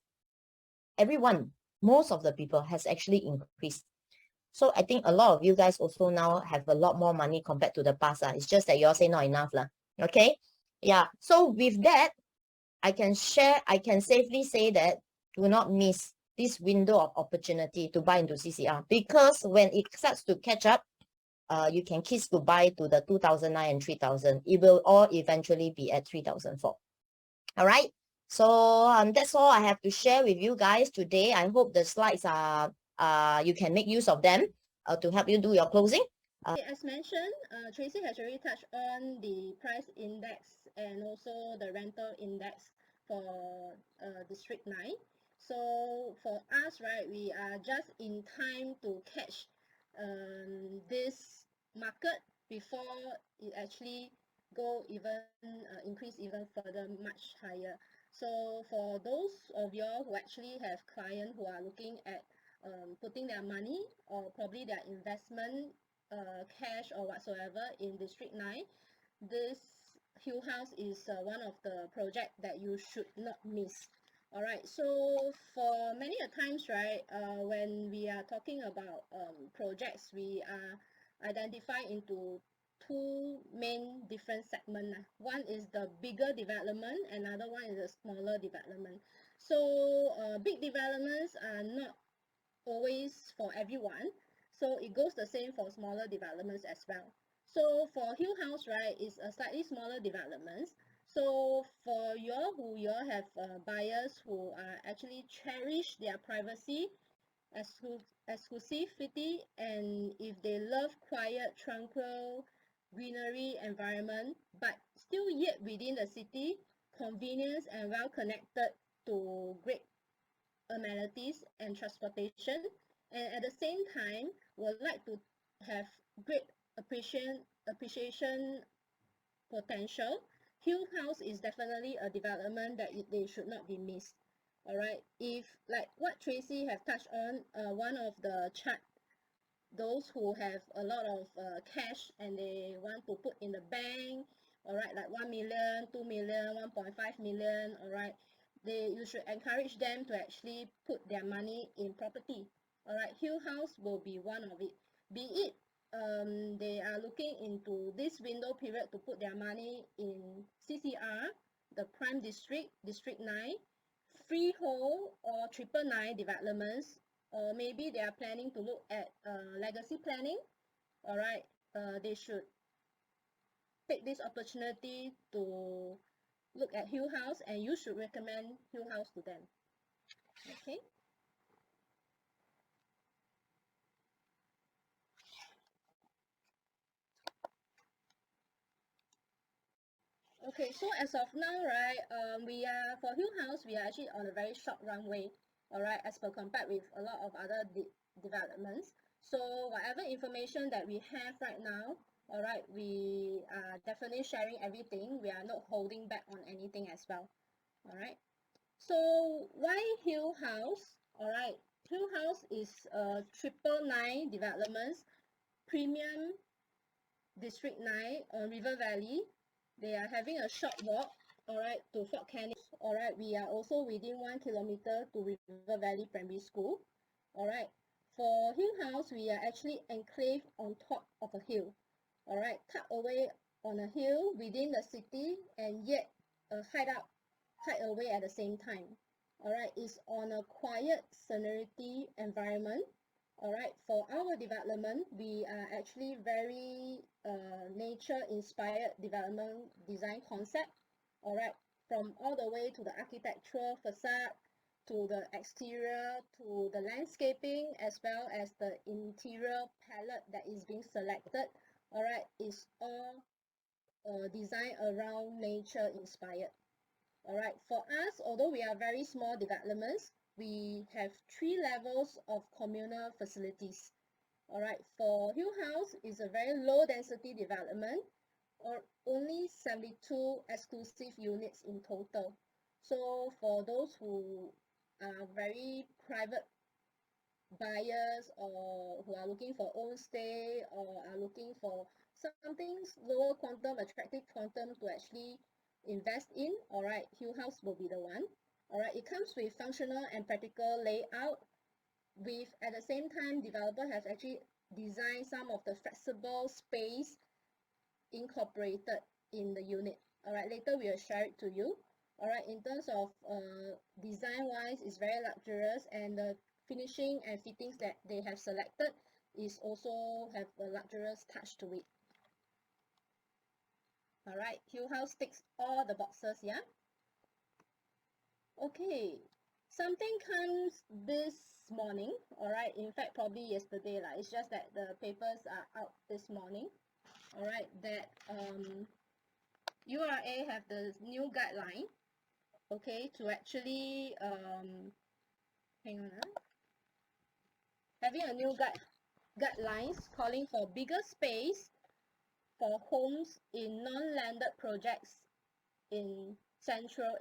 everyone, most of the people has actually increased. So I think a lot of you guys also now have a lot more money compared to the past. It's just that you all say not enough. Okay? Yeah. So with that, I can safely say that do not miss this window of opportunity to buy into CCR, because when it starts to catch up, you can kiss goodbye to the 2009 and 3000. It will all eventually be at 3004. All right. So that's all I have to share with you guys today. I hope the slides are you can make use of them to help you do your closing. As mentioned, Tracy has already touched on the price index and also the rental index for District 9. So for us, right, we are just in time to catch this market before it actually go even increase even further much higher. So for those of y'all who actually have clients who are looking at putting their money or probably their investment cash or whatsoever in District 9, this Hill House is one of the project that you should not miss. Alright, so for many a times, right, when we are talking about projects, we are identified into two main different segments. One is the bigger development, another one is a smaller development. So big developments are not always for everyone. So it goes the same for smaller developments as well. So for Hill House, right, is a slightly smaller developments. So for y'all who y'all have buyers who are actually cherish their privacy, exclusivity, and if they love quiet, tranquil, greenery environment, but still yet within the city, convenience and well connected to great amenities and transportation, and at the same time would like to have great appreciation potential, Hill House is definitely a development that they should not be missed. All right, if like what Tracy have touched on, one of the chart, those who have a lot of cash and they want to put in the bank, all right, like 1 million, 2 million, 1.5 million, all right, you should encourage them to actually put their money in property. All right, Hill House will be one of it. Be it they are looking into this window period to put their money in CCR, the Prime District, District 9, freehold or 999 developments, or maybe they are planning to look at legacy planning. All right, they should take this opportunity to look at Hill House, and you should recommend Hill House to them. Okay. Okay, so as of now, right, we are for Hill House, we are actually on a very short runway, all right, as per compared with a lot of other developments. So whatever information that we have right now, all right, we are definitely sharing everything. We are not holding back on anything as well, all right. So why Hill House? All right, Hill House is a 999 developments, premium District 9 on River Valley. They are having a short walk, all right, to Fort Canning. All right, we are also within 1 kilometer to River Valley Primary School. All right, for Hill House, we are actually enclave on top of a hill. All right, tucked away on a hill within the city, and yet hide away at the same time. All right, it's on a quiet serenity environment. All right, for our development, we are actually very nature-inspired development design concept. All right, from all the way to the architectural facade, to the exterior, to the landscaping, as well as the interior palette that is being selected. All right, is all designed around nature inspired. All right, for us, although we are very small developments, we have 3 levels of communal facilities. All right, for Hill House is a very low density development, or only 72 exclusive units in total. So for those who are very private buyers, or who are looking for own stay, or are looking for something lower quantum, attractive quantum to actually invest in, all right, Hill House will be the one. All right, it comes with functional and practical layout. With at the same time, developer has actually designed some of the flexible space incorporated in the unit. All right, later we will share it to you. All right, in terms of design wise, it's very luxurious, and the finishing and fittings that they have selected is also have a luxurious touch to it. All right, Hill House ticks all the boxes, yeah. Okay, something comes this morning, all right, in fact probably yesterday lah, it's just that the papers are out this morning, all right, that URA have the new guideline, okay, to actually hang on, having a new guidelines calling for bigger space for homes in non-landed projects in central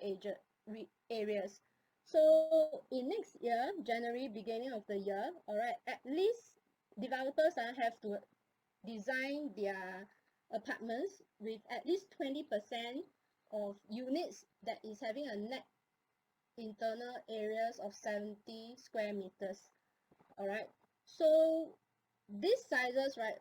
areas. So in next year, January, beginning of the year, all right, at least developers have to design their apartments with at least 20% of units that is having a net internal areas of 70 square meters. All right, so these sizes, right,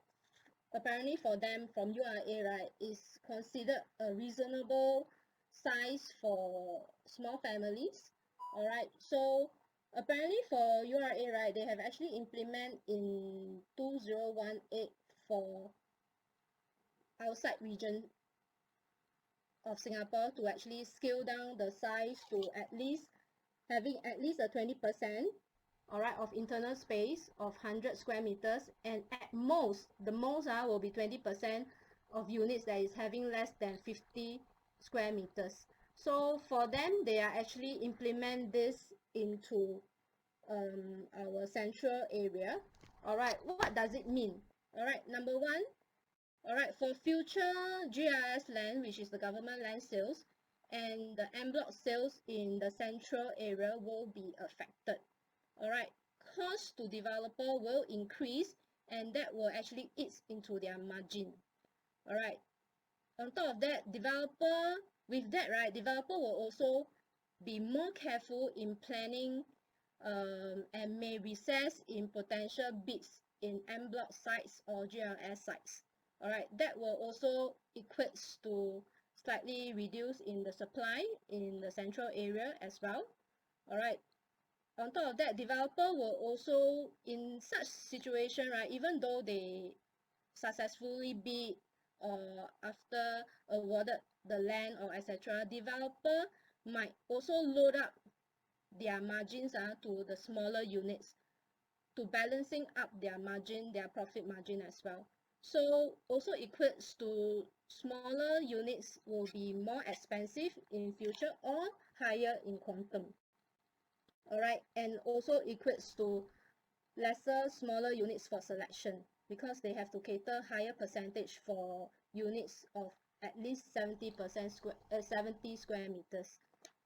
apparently for them from URA, right, is considered a reasonable size for small families. All right, so apparently for URA, right, they have actually implemented in 2018 for outside region of Singapore to actually scale down the size to at least having at least a 20%, all right, of internal space of 100 square meters, and at most, the most will be 20% of units that is having less than 50 square meters. So for them, they are actually implement this into our central area. All right, what does it mean? All right, number one, all right, for future GIS land, which is the government land sales, and the en bloc sales in the central area will be affected. All right, cost to developer will increase, and that will actually eat into their margin. All right, on top of that, developer will also be more careful in planning and may recess in potential bids in en bloc sites or GLS sites. All right, that will also equates to slightly reduce in the supply in the central area as well. All right, on top of that, developer will also, in such situation, right, even though they successfully bid or after awarded the land or etc., developer might also load up their margins to the smaller units to balancing up their margin, their profit margin as well. So also equates to smaller units will be more expensive in future or higher in quantum. All right, and also equates to lesser smaller units for selection because they have to cater higher percentage for units of at least 70% 70 square meters.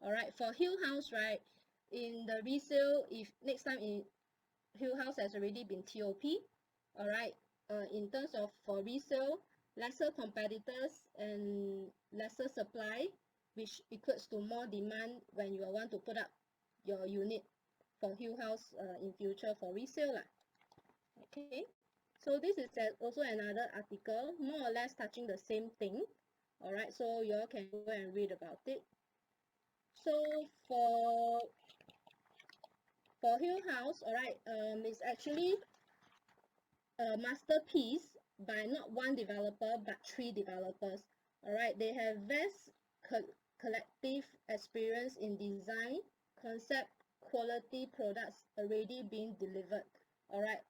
All right, for Hill House, right, in the resale, if next time in Hill House has already been TOP, all right, in terms of for resale, lesser competitors and lesser supply, which equates to more demand when you want to put up your unit for Hill House in future for resale lah. Okay, so this is also another article more or less touching the same thing. All right, so you all can go and read about it. So for Hill House, all right, it's actually a masterpiece by not one developer but 3 developers. All right, they have vast collective experience in design, concept, quality products already being delivered. All right,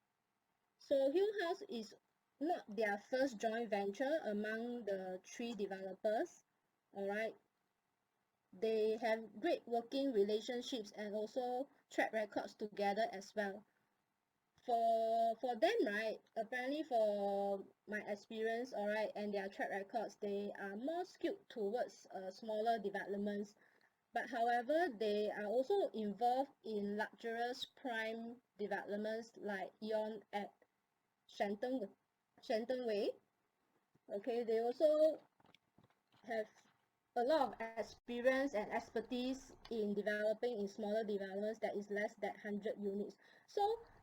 so Hill House is not their first joint venture among the 3 developers. All right, they have great working relationships and also track records together as well. For them, right, apparently for my experience, all right, and their track records, they are more skewed towards smaller developments. But however, they are also involved in luxurious prime developments like Eon at 𝐶𝐶𝐻 Way. Okay, they also have a lot of experience and expertise in developing in smaller developments that is less than 100 units. So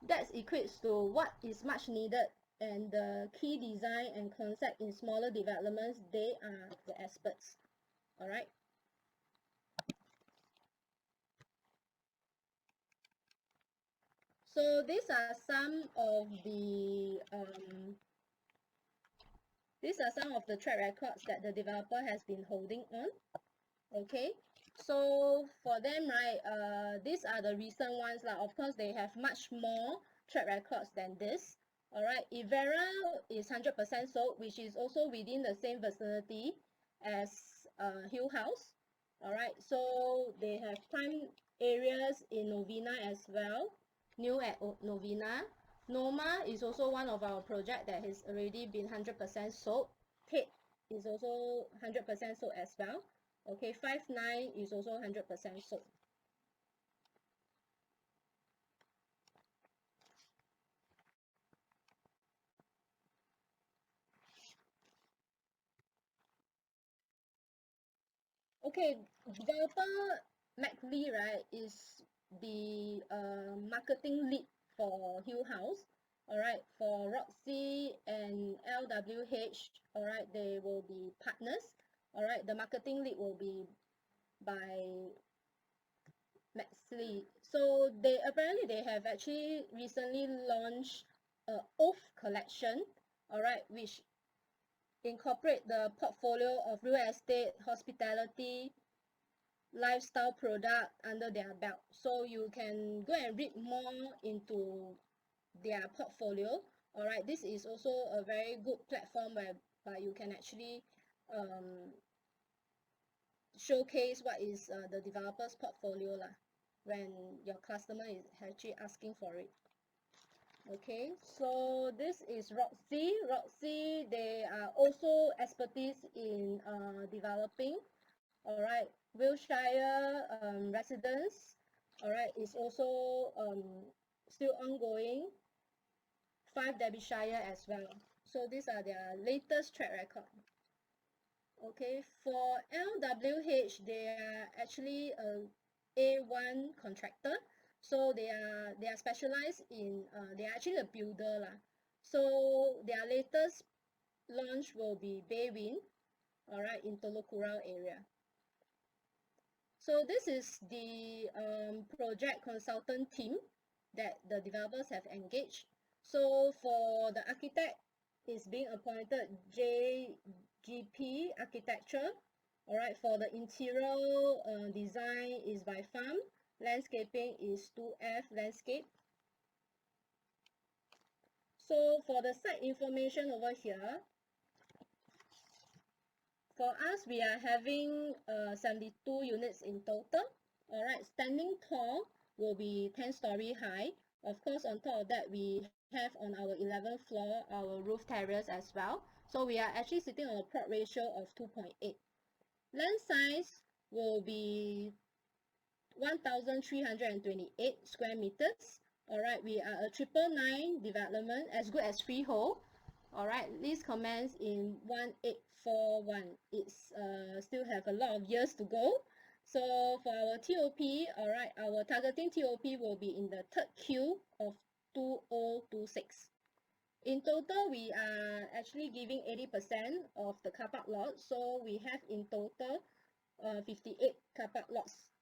that equates to what is much needed, and the key design and concept in smaller developments, they are the experts. All right. So these are some of the track records that the developer has been holding on. Okay, so for them, right, these are the recent ones lah. Of course, they have much more track records than this. All right, 𝐸𝑥 is 100% sold, which is also within the same vicinity as Hill House. All right, so they have prime areas in Novena as well, new at Novena. Noma is also one of our project that has already been 100% sold. Tate is also 100% sold as well. Okay, 59 is also 100% sold. Okay, developer 𝐷𝐿𝐴, right, is the marketing lead for Hill House. All right, for Roxy and LWH, all right, they will be partners. All right, the marketing lead will be by 𝐷𝐿𝐴. So they have actually recently launched a oath collection, all right, which incorporate the portfolio of real estate, hospitality, lifestyle product under their belt. So you can go and read more into their portfolio. All right, this is also a very good platform where you can actually showcase what is the developer's portfolio lah, when your customer is actually asking for it. Okay, so this is Roxy. Roxy, they are also expertise in developing. All right, 𝐬𝐥𝐨𝐿𝐴 residence, all right, is also still ongoing. 5 Derbyshire as well. So these are their latest track record. Okay, for LWH, they are actually a A1 contractor. So they are specialized in they are actually a builder lah. So their latest launch will be Baywind, all right, in Telok Kurau area. So this is the project consultant team that the developers have engaged. So for the architect is being appointed 𝐻𝐺P Architecture. All right, for the interior design is by Farm. Landscaping is 2F Landscape. So for the site information over here, for us, we are having 72 units in total. All right, standing tall will be 10-story high. Of course, on top of that, we have on our 11th floor our roof terrace as well. So we are actually sitting on a plot ratio of 2.8. Land size will be 1,328 square meters. All right, we are a 999 development, as good as freehold. All right, lease commence in 1841. It's still have a lot of years to go. So for our TOP, all right, our targeting TOP will be in the third Q of 2026. In total, we are actually giving 80% of the car park lot. So we have in total 58 car park lots.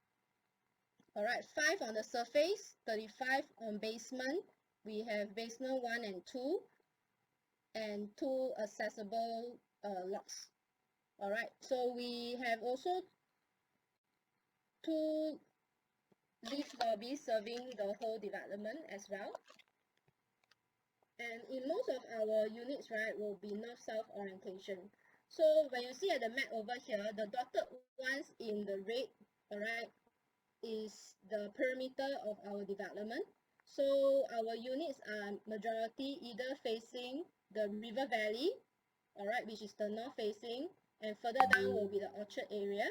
All right, 5 on the surface, 35 on basement. We have basement 1 and 2. And 2 accessible lots. All right, so we have also 2 lift lobbies serving the whole development as well. And in most of our units, right, will be north-south orientation. So when you see at the map over here, the dotted ones in the red, all right, is the perimeter of our development. So our units are majority either facing the river valley, all right, which is the north facing, and further down will be the Orchard area.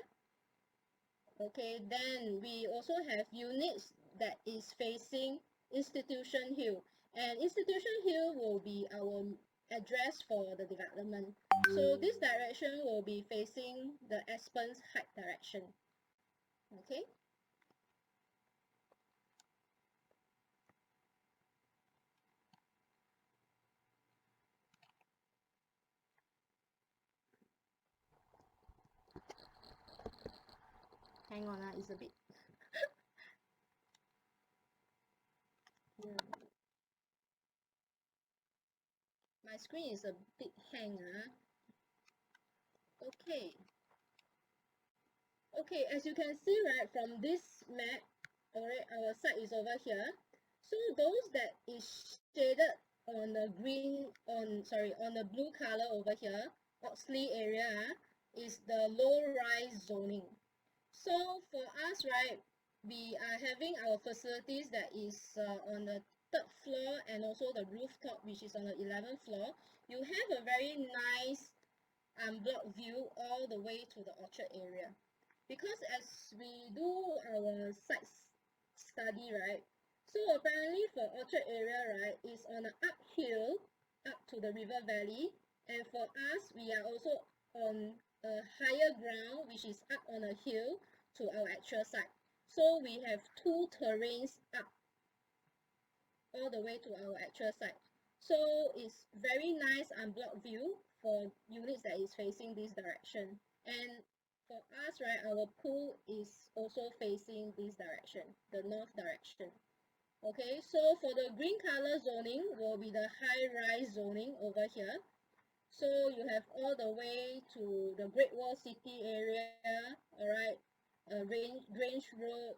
Okay, then we also have units that is facing Institution Hill, and Institution Hill will be our address for the development. So this direction will be facing the 𝐻𝐵 height direction. Okay. Hang on, it's a bit. My screen is a bit hang. Okay. Okay, as you can see, right, from this map, alright, our site is over here. So those that is shaded on the green, on the blue color over here, 𝐷𝐸𝐷 area, is the low-rise zoning. So for us, right, we are having our facilities that is on the 3rd floor and also the rooftop, which is on the 11th floor. You have a very nice unblocked view all the way to the Orchard area. Because as we do our site study, right, so apparently for Orchard area, right, is on an uphill up to the river valley, and for us, we are also on a higher ground, which is up on a hill to our actual site. So we have two terrains up all the way to our actual site. So it's very nice unblocked view for units that is facing this direction. And for us, right, our pool is also facing this direction, the north direction. Okay, so for the green color zoning will be the high-rise zoning over here. So you have all the way to the Great Wall City area, alright, Grange Road,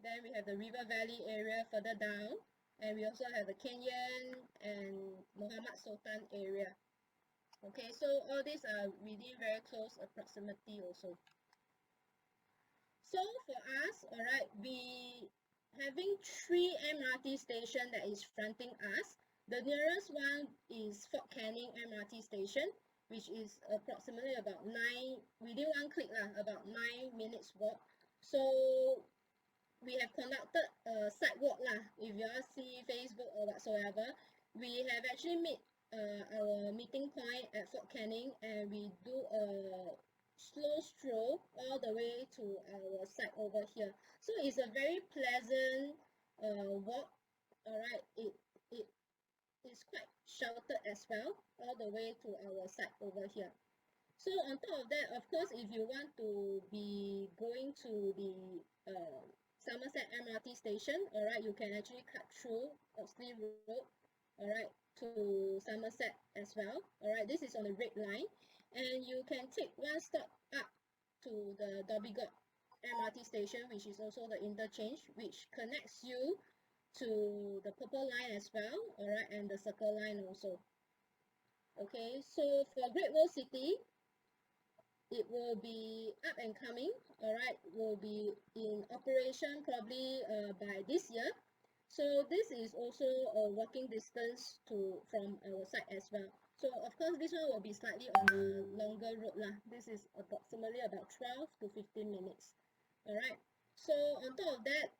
then we have the River Valley area further down, and we also have the Kenyan and Muhammad Sultan area. Okay, so all these are within very close proximity also. So for us, alright, we having 3 MRT station that is fronting us. The nearest one is Fort Canning MRT station, which is approximately about 9, within 1 click about 9 minutes walk. So we have conducted a site walk if you all see Facebook or whatsoever. We have actually made our meeting point at Fort Canning, and we do a slow stroll all the way to our site over here. So it's a very pleasant walk. Alright, it is quite sheltered as well all the way to our site over here. So on top of that, of course, if you want to be going to the Somerset MRT station, alright, you can actually cut through Oxley Road, alright, to Somerset as well. Alright, this is on the red line, and you can take 1 stop up to the 𝐷𝐸𝐷 MRT station, which is also the interchange, which connects you to the purple line as well, alright, and the circle line also. Okay, so for Great Wall City, it will be up and coming, alright, will be in operation probably by this year. So this is also a walking distance from our site as well. So of course this one will be slightly on a longer road This is approximately about 12 to 15 minutes. Alright, so on top of that,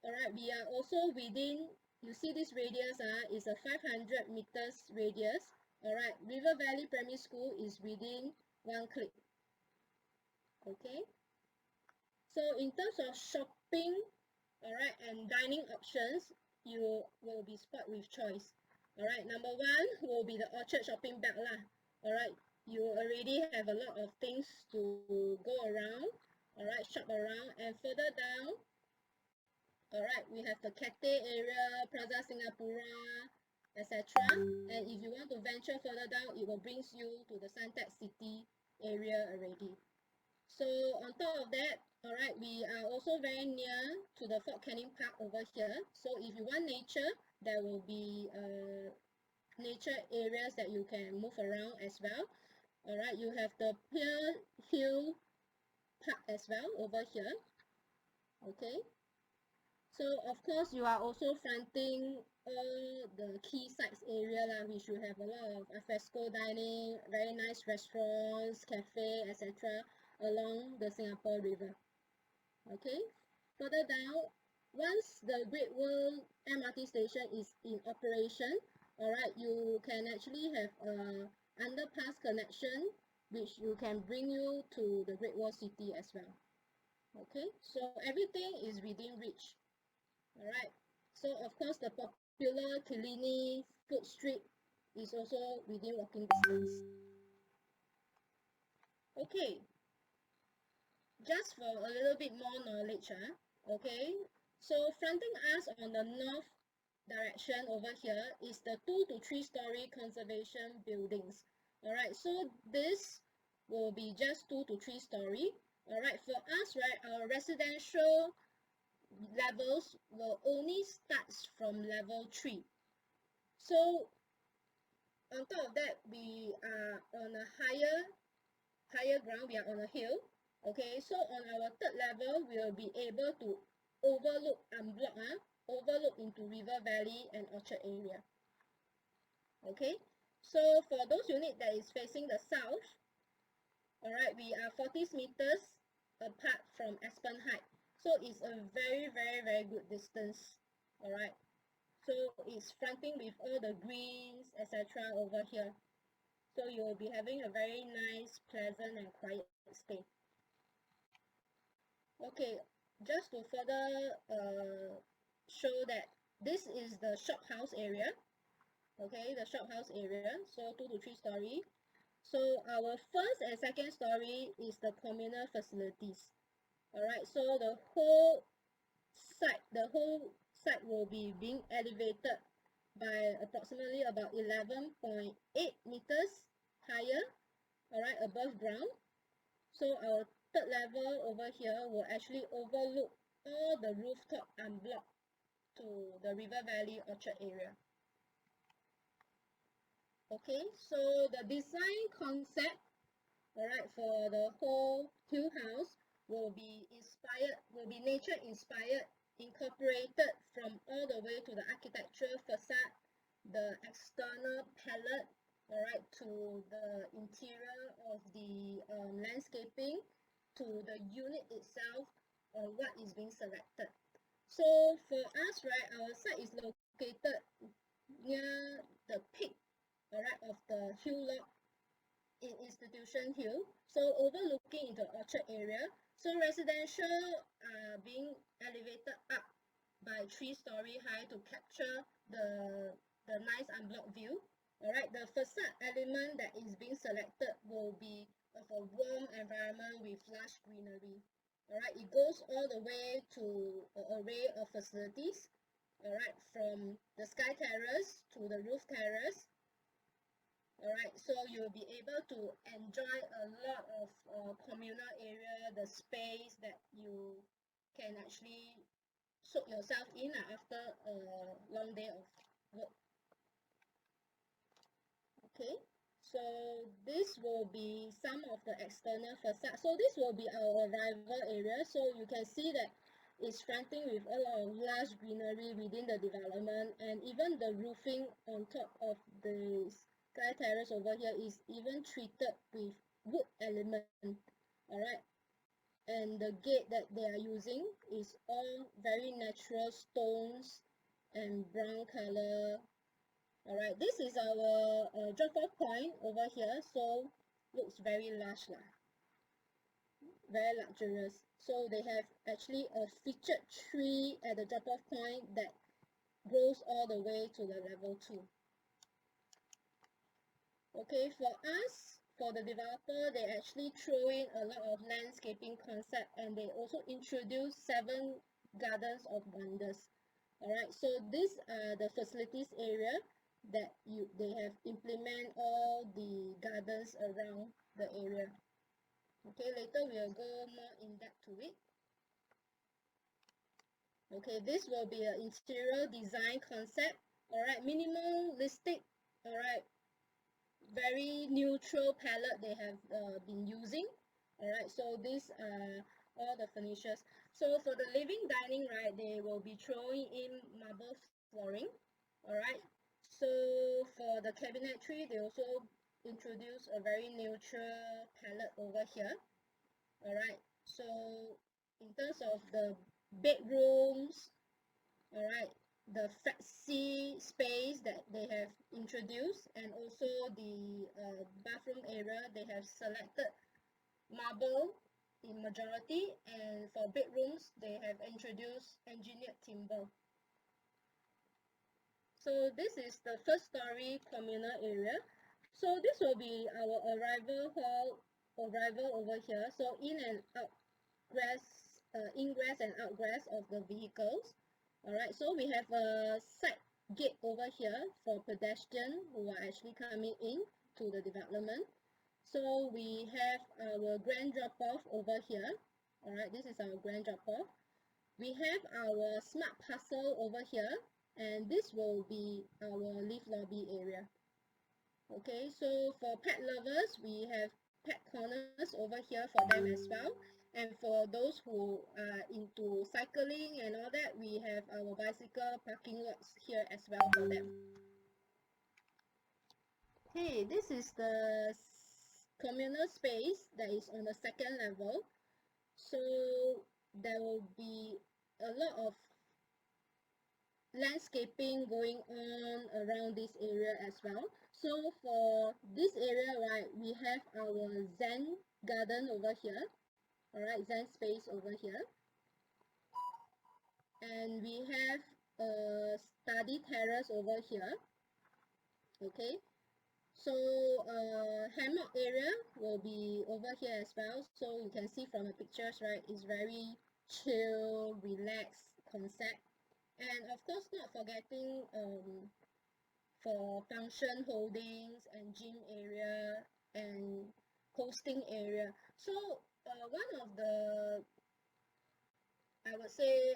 alright, we are also within, you see this radius is a 500 meters radius. Alright, River Valley Primary School is within 1 click. Okay, so in terms of shopping, alright, and dining options, you will be spot with choice. Alright, number 1 will be the Orchard shopping belt Alright, you already have a lot of things to go around, alright, shop around. And further down, alright, we have the Cathay area, Plaza Singapura, etc. And if you want to venture further down, it will bring you to the Suntec City area already. So on top of that, alright, we are also very near to the Fort Canning Park over here. So if you want nature, there will be nature areas that you can move around as well. Alright, you have the Pier Hill Park as well over here. Okay, so of course you are also fronting all the key sites area which you have a lot of alfresco dining, very nice restaurants, cafe, etc. along the Singapore River. Okay, further down, once the Great Wall MRT station is in operation, alright, you can actually have a underpass connection which you can bring you to the Great Wall City as well. Okay, so everything is within reach. Alright, so of course the popular Killiney Food Street is also within walking distance. Okay, just for a little bit more knowledge, okay, so fronting us on the north direction over here is the 2 to 3 story conservation buildings. Alright, so this will be just 2 to 3 story. Alright, for us, right, our residential levels will only start from level 3. So on top of that, we are on a higher ground, we are on a hill. Okay, so on our third level, we'll be able to overlook unblock, overlook into River Valley and Orchard area. Okay, so for those units that is facing the south, alright, we are 40 meters apart from Aspen Height. So it's a very good distance. Alright, so it's fronting with all the greens, etc. over here. So you'll be having a very nice, pleasant and quiet stay. Okay, just to further show that this is the shophouse area. Okay, the shophouse area, so 2 to 3 story. So our first and second story is the communal facilities. Alright, so the whole site will be being elevated by approximately about 11.8 meters higher, alright, above ground. So our third level over here will actually overlook all the rooftop unblocked to the River Valley Orchard area. Okay, so the design concept, alright, for the whole Hill House will be nature inspired, incorporated from all the way to the architectural facade, the external palette, alright, to the interior of the landscaping, to the unit itself, what is being selected. So for us, right, our site is located near the peak, alright, of the hill lot in Institution Hill, so overlooking into Orchard area. So residential are being elevated up by 3-story high to capture the nice unblocked view. Alright, the facade element that is being selected will be of a warm environment with lush greenery. Alright, it goes all the way to an array of facilities. Alright, from the sky terrace to the roof terrace. Alright, so you'll be able to enjoy a lot of communal area, the space that you can actually soak yourself in after a long day of work. Okay, so this will be some of the external facade. So this will be our arrival area. So you can see that it's fronting with a lot of lush greenery within the development, and even the roofing on top of the sky terrace over here is even treated with wood element. Alright, and the gate that they are using is all very natural stones and brown color. Alright, this is our drop-off point over here, so looks very lush lah, very luxurious. So they have actually a featured tree at the drop-off point that grows all the way to the level 2. Okay, for us, for the developer, they actually throw in a lot of landscaping concept, and they also introduce 7 gardens of wonders. Alright, so these are the facilities area that they have implement all the gardens around the area. Okay, later we'll go more in depth to it. Okay, this will be an interior design concept. Alright, minimalistic. Alright, very neutral palette they have been using. Alright, so these are all the furnitures. So for the living dining, right, they will be throwing in marble flooring. Alright, so for the cabinetry, they also introduce a very neutral palette over here. Alright, so in terms of the bedrooms, alright, the flexi space that they have introduced, and also the bathroom area, they have selected marble in majority, and for bedrooms they have introduced engineered timber. So this is the first story communal area. So this will be our arrival over here. So ingress and outgress of the vehicles. Alright, so we have a side gate over here for pedestrians who are actually coming in to the development. So we have our grand drop-off over here. Alright, this is our grand drop-off. We have our smart parcel over here, and this will be our lift lobby area. Okay, so for pet lovers, we have pet corners over here for them as well. And for those who are into cycling and all that, we have our bicycle parking lots here as well for them. Okay, this is the communal space that is on the second level. So there will be a lot of landscaping going on around this area as well. So for this area, right, we have our Zen garden over here. Alright, Zen space over here. And we have a study terrace over here. Okay. So hammock area will be over here as well. So you can see from the pictures, right, it's very chill, relaxed concept. And of course, not forgetting for function holdings and gym area and hosting area. So one of the, I would say,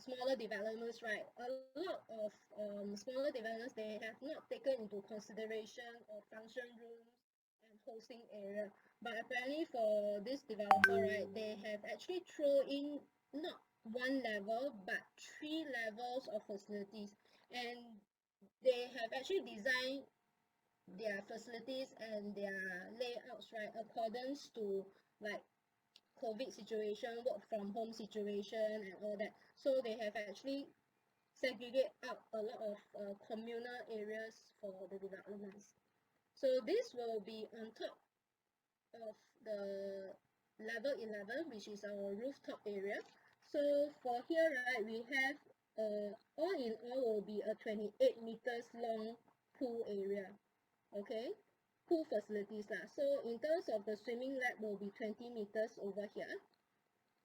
smaller developments, right? A lot of smaller developments, they have not taken into consideration of function rooms and hosting area. But apparently for this developer, right, they have actually thrown in not one level, but 3 levels of facilities. And they have actually designed their facilities and their layouts, right, accordance to like COVID situation, work from home situation and all that. So they have actually segregate out a lot of communal areas for the developments. So this will be on top of the level 11, which is our rooftop area. So for here, right, we have all in all will be a 28 meters long pool area. Okay, pool facilities lah. So in terms of the swimming lap will be 20 meters over here.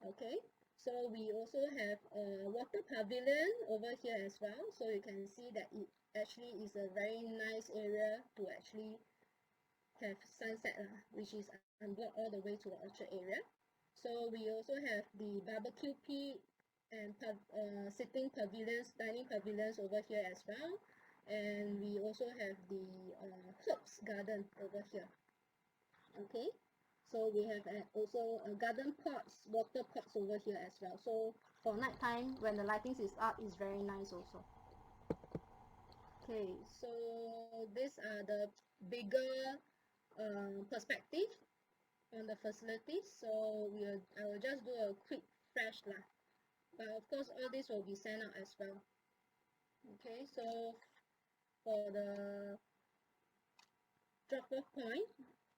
Okay, so we also have a water pavilion over here as well. So you can see that it actually is a very nice area to actually have sunset lah, which is unblocked all the way to the orchard area. So we also have the barbecue pit and sitting pavilions, dining pavilions over here as well. And we also have the herbs garden over here. Okay, so we have also garden pots, water pots over here as well. So for night time, when the lightings is up, it's very nice also. Okay, so these are the bigger perspective on the facilities. So I will just do a quick flash lah. But of course, all this will be sent out as well. Okay, so for the drop-off point,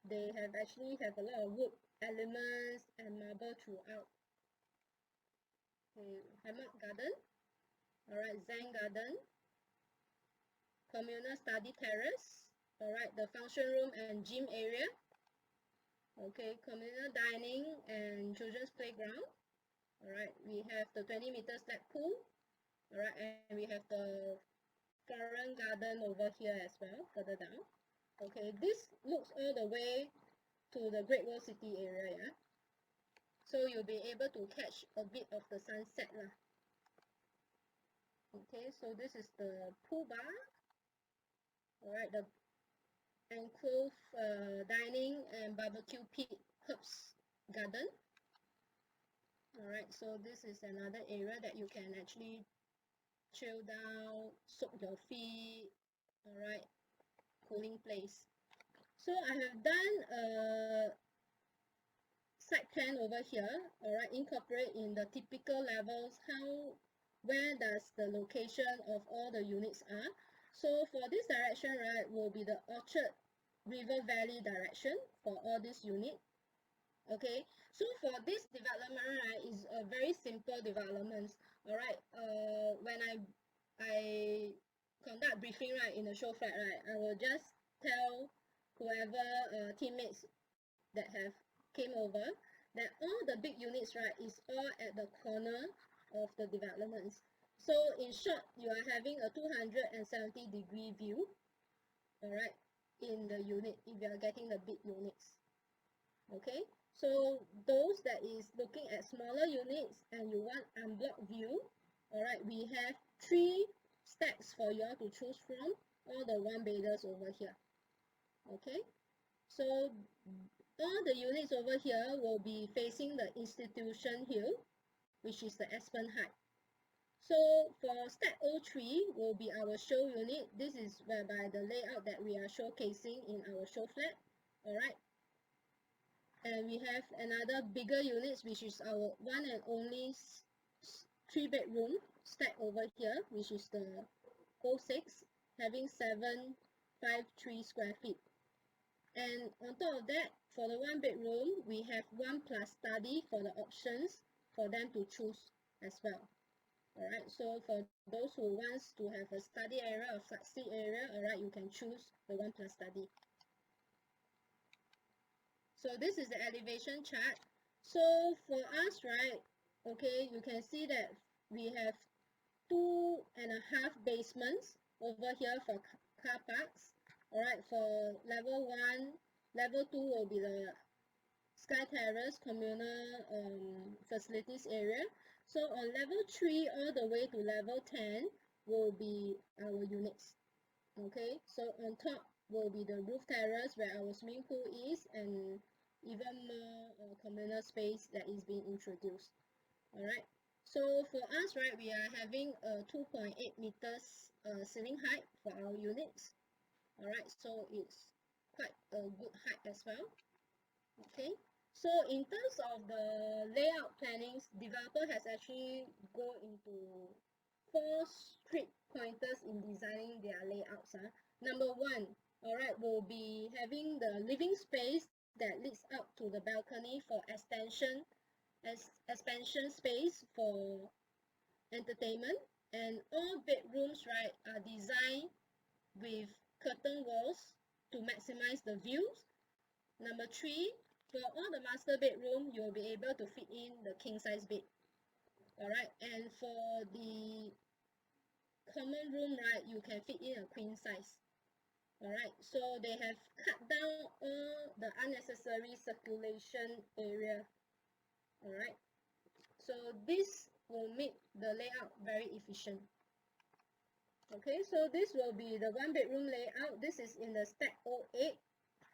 they have actually have a lot of wood elements and marble throughout. Okay, hammock garden. Alright, Zen garden. Communal study terrace. Alright, the function room and gym area. Okay, communal dining and children's playground. Alright, we have the 20 meters lap pool. Alright, and we have the foreign garden over here as well, further down. Okay, this looks all the way to the Great World City area, yeah. So you'll be able to catch a bit of the sunset lah. Okay, so this is the pool bar. Alright, the Enclave dining and barbecue pit herbs garden. Alright, so this is another area that you can actually chill down, soak your feet. Alright, cooling place. So I have done a site plan over here. Alright, incorporate in the typical levels how where does the location of all the units are. So for this direction, right, will be the Orchard River Valley direction for all these units. Okay, so for this development, right, is a very simple development. All right, when I conduct briefing, right, in the show flat, right, I will just tell whoever teammates that have came over that all the big units, right, is all at the corner of the developments. So in short, you are having a 270-degree view, all right, in the unit if you are getting the big units. Okay, so those that is looking at smaller units and you want unblocked view, all right, we have 3 stacks for you all to choose from, all the one-bedders over here. Okay, so all the units over here will be facing the Institution Hill, which is the Aspen Height. So for stack 03 will be our show unit. This is whereby the layout that we are showcasing in our show flat. Alright. And we have another bigger units, which is our one and only 3-bedroom stack over here, which is the 06, having 753 square feet. And on top of that, for the 1-bedroom, we have 1+ study for the options for them to choose as well. Alright, so for those who wants to have a study area or flexi area, alright, you can choose the 1+ study. So this is the elevation chart. So for us, right, okay, you can see that we have 2.5 basements over here for car parks. Alright, for level 1, level 2 will be the Sky Terrace communal facilities area. So on level 3 all the way to level 10 will be our units. Okay, so on top will be the roof terrace where our swimming pool is, and even more communal space that is being introduced. Alright, so for us, right, we are having a 2.8 meters ceiling height for our units. Alright, so it's quite a good height as well. Okay, so in terms of the layout plannings, developer has actually go into 4 strict pointers in designing their layouts. Number 1, alright, will be having the living space that leads up to the balcony for expansion space for entertainment, and all bedrooms, right, are designed with curtain walls to maximize the views. Number 3, for all the master bedroom, you'll be able to fit in the king size bed. Alright, and for the common room, right, you can fit in a queen size. Alright, so they have cut down all the unnecessary circulation area. Alright, so this will make the layout very efficient. Okay, so this will be the 1-bedroom layout. This is in the stack 08.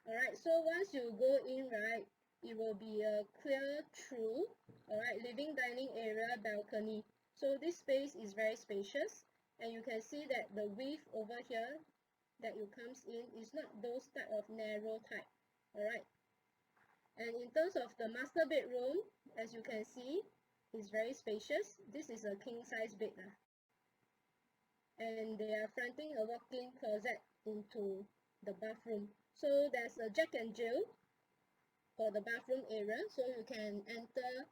Alright, so once you go in, right, it will be a clear through, alright, living dining area balcony. So this space is very spacious, and you can see that the width over here that you comes in is not those type of narrow type. Alright, and in terms of the master bedroom, as you can see, it's very spacious. This is a king size bed, and they are fronting a walk-in closet into the bathroom. So there's a 𝐤𝐥𝐿 for the bathroom area, so you can enter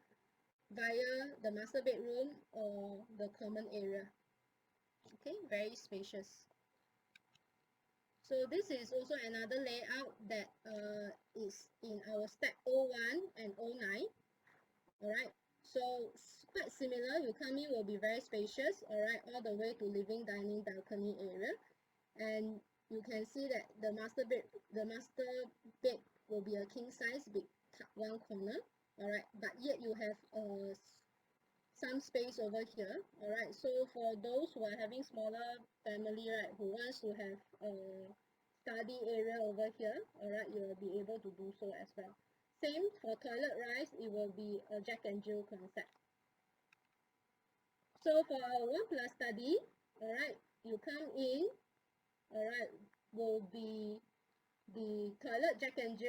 via the master bedroom or the common area. Okay, very spacious. So this is also another layout that is in our stack 01 and 09. Alright, so quite similar. You come in will be very spacious, alright, all the way to living dining balcony area. And you can see that the master bed will be a king size bed, one corner, alright, but yet you have some space over here. Alright, so for those who are having smaller family, right, who wants to have a study area over here, alright, you will be able to do so as well. Same for toilet rise, it will be a 𝐤𝐿𝐴 concept. So for our 1+ study, alright, you come in, alright, will be the toilet 𝐤𝐿𝐴,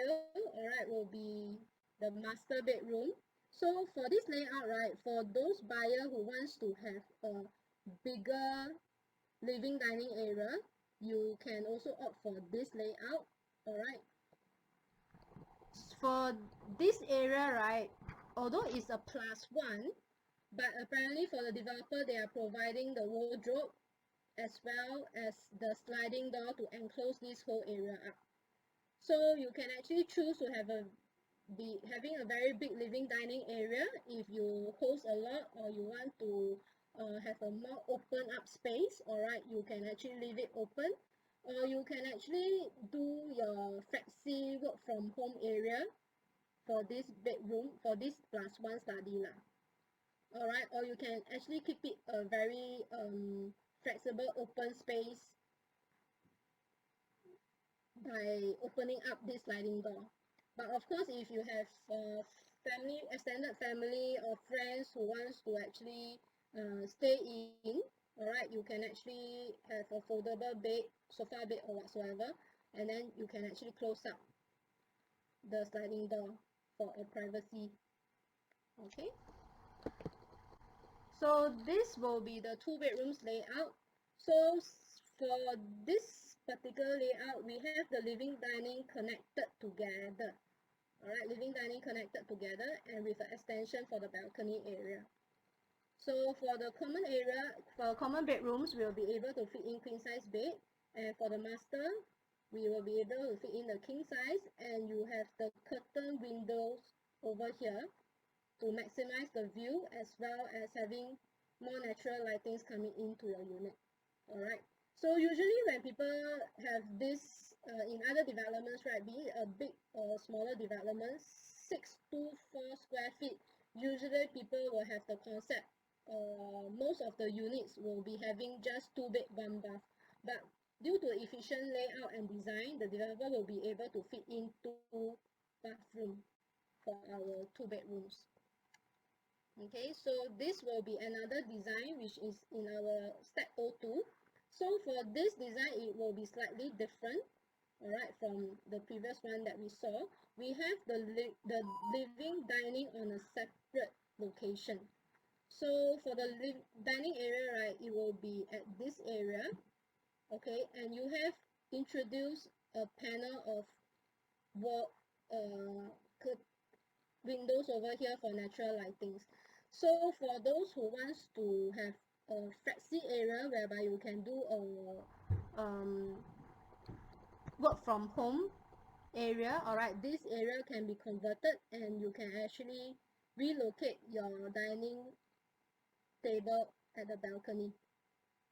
alright, will be the master bedroom. So for this layout, right, for those buyer who wants to have a bigger living dining area, you can also opt for this layout. All right. For this area, right, although it's a +1, but apparently for the developer, they are providing the wardrobe as well as the sliding door to enclose this whole area up. So you can actually choose to have be having a very big living dining area if you host a lot, or you want to have a more open up space. All right, you can actually leave it open, or you can actually do your flexi work from home area for this bedroom, for this +1 study lah. All right, or you can actually keep it a very flexible open space by opening up this sliding door. But of course, if you have family, extended family or friends who wants to actually stay in, all right, you can actually have a foldable bed, sofa bed or whatsoever, and then you can actually close up the sliding door for a privacy. Okay. So this will be the 2 bedrooms layout. So for this particular layout, we have the living dining connected together. Alright, living dining connected together and with an extension for the balcony area. So for the common area, for common bedrooms, we'll be able to fit in queen size bed, and for the master, we will be able to fit in the king size, and you have the curtain windows over here to maximize the view as well as having more natural lightings coming into your unit. Alright, so usually when people have this in other developments, right, be it a big or smaller development, 6 to 4 square feet, usually people will have the concept, most of the units will be having just 2 bed 1 bath, but due to efficient layout and design, the developer will be able to fit in 2 bathrooms for our 2 bedrooms. Okay, so this will be another design which is in our step 02. So for this design, it will be slightly different, all right, from the previous one that we saw. We have the living dining on a separate location. So for the dining area, right, it will be at this area, okay, and you have introduced a panel of wall windows over here for natural lightings. So for those who wants to have a flexi area whereby you can do a work from home area, alright, this area can be converted and you can actually relocate your dining table at the balcony.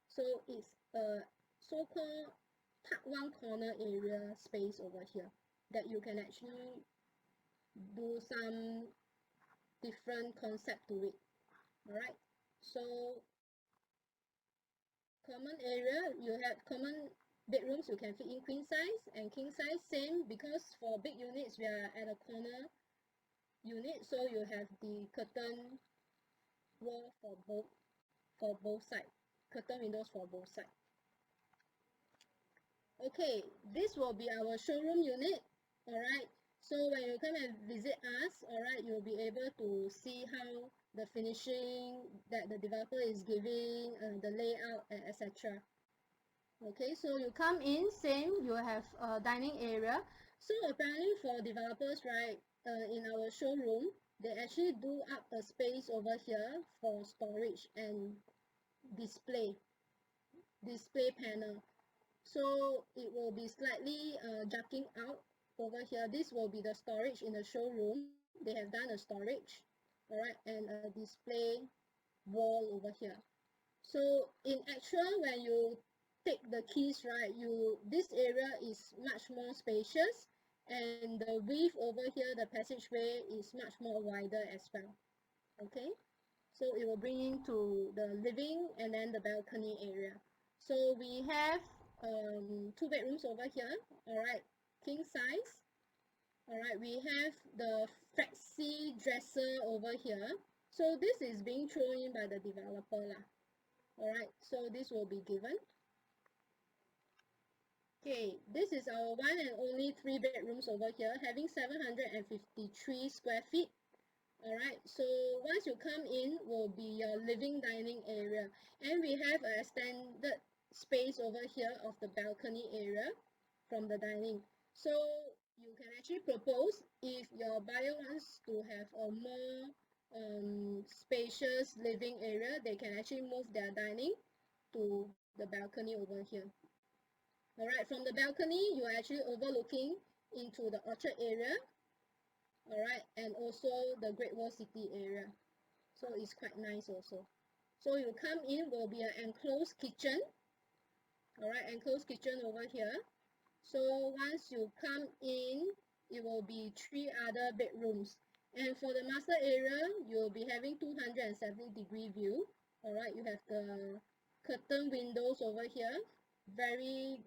So it's a so-called tuck one corner area space over here that you can actually do some different concept to it. Alright, so common area, you have common bedrooms, you can fit in queen size and king size, same, because for big units we are at a corner unit, so you have the curtain wall for both sides, curtain windows for both sides. Okay, this will be our showroom unit. Alright, so when you come and visit us, alright, you'll be able to see how the finishing that the developer is giving, the layout, and etc. Okay, so you come in, same, you have a dining area. So apparently for developers, right, in our showroom, they actually do up a space over here for storage and display panel. So it will be slightly jutting out over here. This will be the storage in the showroom. They have done a storage, alright, and a display wall over here. So in actual, when you take the keys, right, this area is much more spacious, and the width over here, the passageway, is much more wider as well. Okay, so it will bring into the living and then the balcony area. So we have 2 bedrooms over here, alright, king size. Alright, we have the flexi dresser over here. So this is being thrown in by the developer lah. Alright, so this will be given. Okay, this is our one and only 3 bedrooms over here, having 753 square feet. Alright, so once you come in will be your living dining area, and we have a extended space over here of the balcony area from the dining. So you can actually propose if your buyer wants to have a more spacious living area, they can actually move their dining to the balcony over here. Alright, from the balcony you are actually overlooking into the orchard area, alright, and also the Great Wall City area, so it's quite nice also. So you come in will be an enclosed kitchen, alright, enclosed kitchen over here. So once you come in, it will be 3 other bedrooms, and for the master area you will be having 270-degree view. Alright, you have the curtain windows over here, very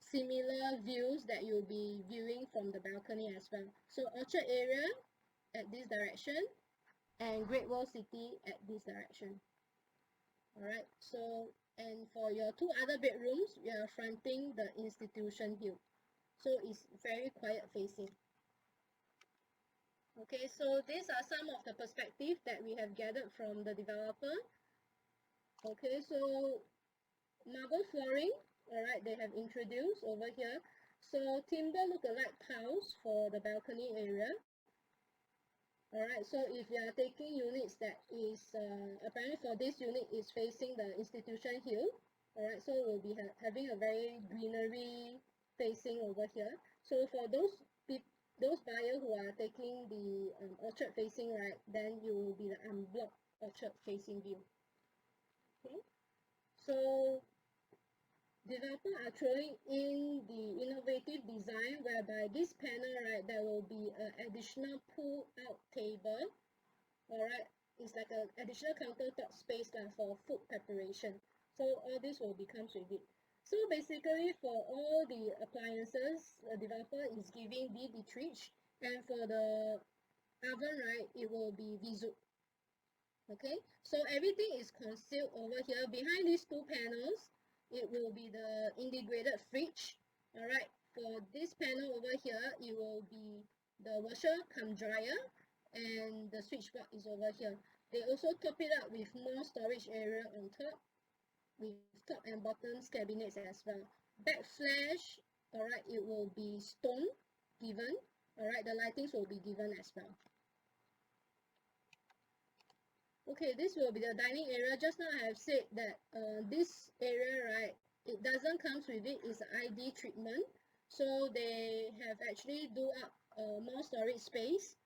similar views that you'll be viewing from the balcony as well. So orchard area at this direction and Great Wall City at this direction. Alright, so and for your 2 other bedrooms, you are fronting the Institution Hill, so it's very quiet facing. Okay, so these are some of the perspectives that we have gathered from the developer. Okay, so marble flooring, alright, they have introduced over here. So timber look-alike tiles for the balcony area. Alright, so if you are taking units that is, apparently for this unit is facing the Institution Hill, alright, so we'll be having a very greenery facing over here. So for those buyers who are taking the orchard facing, right, then you will be the unblocked orchard facing view. Okay, so developers are throwing in the innovative design whereby this panel, right, there will be an additional pull-out table. Alright, it's like an additional countertop space for food preparation. So all this will become with it. So basically for all the appliances, the developer is giving the Dietrich, and for the oven, right, it will be 𝐸𝐸𝑧𝐭. Okay, so everything is concealed over here. Behind these 2 panels, it will be the integrated fridge. Alright, for this panel over here, it will be the washer cum dryer, and the switchboard is over here. They also top it up with more storage area on top, with top and bottom cabinets as well. Backflash, alright, it will be stone given. Alright, the lightings will be given as well. Okay, this will be the dining area. Just now I have said that this area, right, it doesn't come with it, it's ID treatment. So they have actually do up more storage space,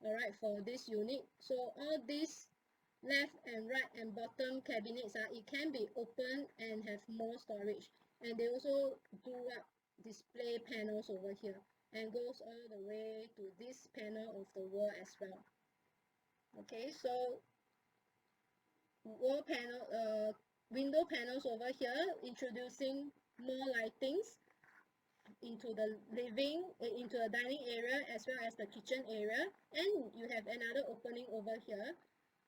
alright, for this unit. So all these left and right and bottom cabinets, it can be open and have more storage. And they also do up display panels over here and goes all the way to this panel of the wall as well. Okay, so wall panel, window panels over here, introducing more lightings into the into the dining area as well as the kitchen area, and you have another opening over here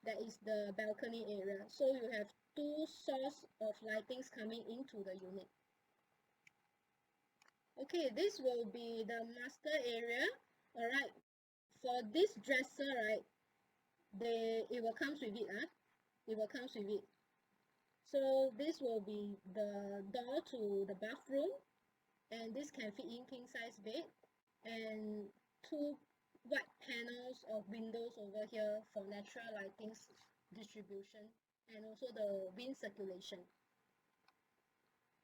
that is the balcony area. So you have 2 sources of lightings coming into the unit. Okay, this will be the master area. Alright, for this dresser, right, it will come with it. It will come with it. So this will be the door to the bathroom, and this can fit in king size bed, and 2 white panels of windows over here for natural lighting distribution and also the wind circulation.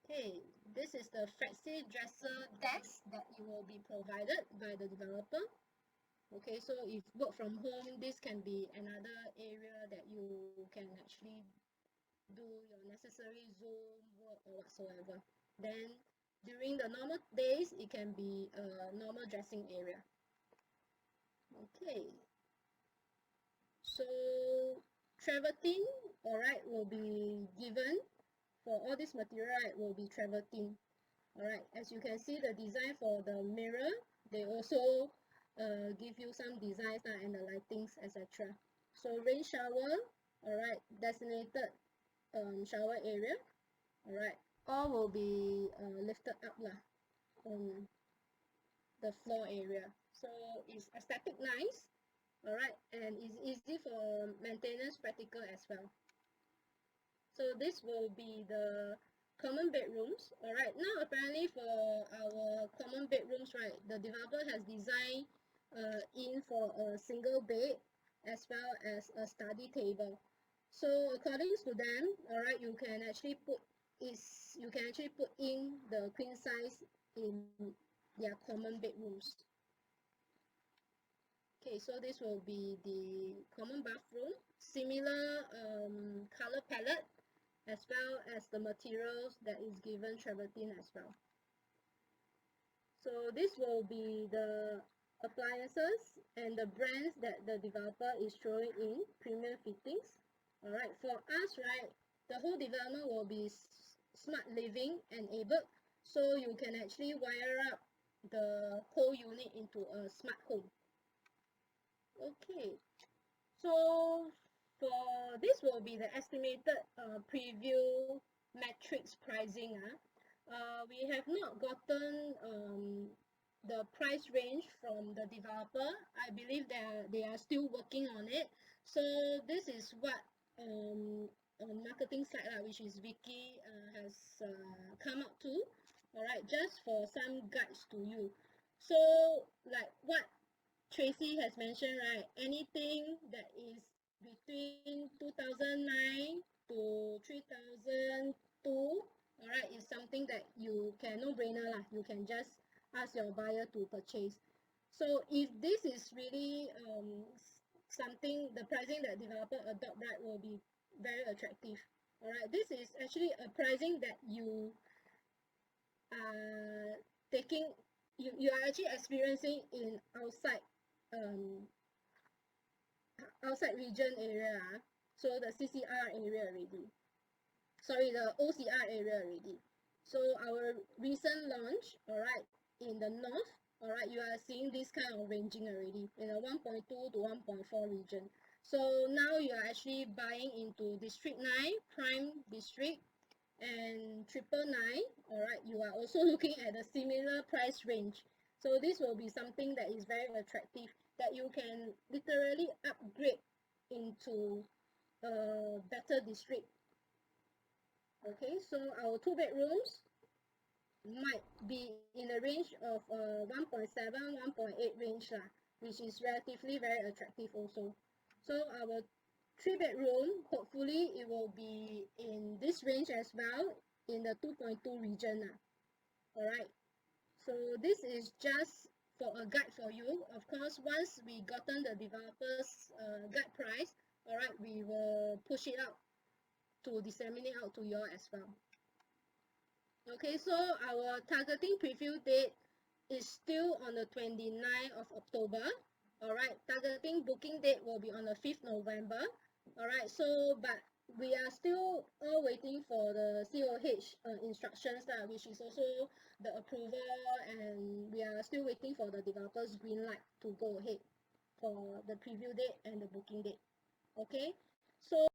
Okay, this is the flexi dresser desk that it will be provided by the developer. Okay, so if work from home, this can be another area that you can actually do your necessary Zoom work or whatsoever. Then during the normal days, it can be a normal dressing area. Okay, so travertine, alright, will be given for all this material, right, will be travertine. Alright, as you can see the design for the mirror, they also give you some designs and the lightings, etc. So rain shower, alright, designated shower area, alright, all will be lifted up on the floor area. So it's aesthetic nice, Alright, and it's easy for maintenance, practical as well. So this will be the common bedrooms. Alright, now apparently for our common bedrooms, right, the developer has designed in for a single bed as well as a study table. So according to them, alright, you can actually put in the queen size in their common bedrooms. Okay, so this will be the common bathroom. Similar color palette as well as the materials that is given travertine as well. So this will be the appliances and the brands that the developer is throwing in, premium fittings. Alright, for us, right, the whole development will be smart living enabled, so you can actually wire up the whole unit into a smart home. Okay, so for this will be the estimated preview metrics pricing. We have not gotten the price range from the developer. I believe they are still working on it. So this is what on marketing side which is Vicky has come up to. Alright, just for some guides to you. So like what Tracy has mentioned, right, anything that is between 2009 to 3002, alright, is something that you can no-brainer lah. You can just ask your buyer to purchase. So if this is really something, the pricing that developer adopt, right, will be very attractive. Alright, this is actually a pricing that you are taking, you are actually experiencing in outside region area, so the CCR area already. Sorry, the OCR area already. So our recent launch, alright, in the north, alright, you are seeing this kind of ranging already in a 1.2 to 1.4 region. So now you are actually buying into District 9, Prime District, and 999, alright, you are also looking at a similar price range. So this will be something that is very attractive, that you can literally upgrade into a better district. Okay, so our 2 bedrooms might be in the range of 1.7, 1.8 range lah, which is relatively very attractive also. So our 3 bedroom, hopefully it will be in this range as well, in the 2.2 region. Alright, so this is just for a guide for you. Of course, once we gotten the developer's guide price, alright, we will push it out to disseminate out to you all as well. Okay, so our targeting preview date is still on the 29th of October. Alright, targeting booking date will be on the 5th November. Alright, so but we are still all waiting for the COH instructions, which is also the approval, and we are still waiting for the developer's green light to go ahead for the preview date and the booking date. Okay, so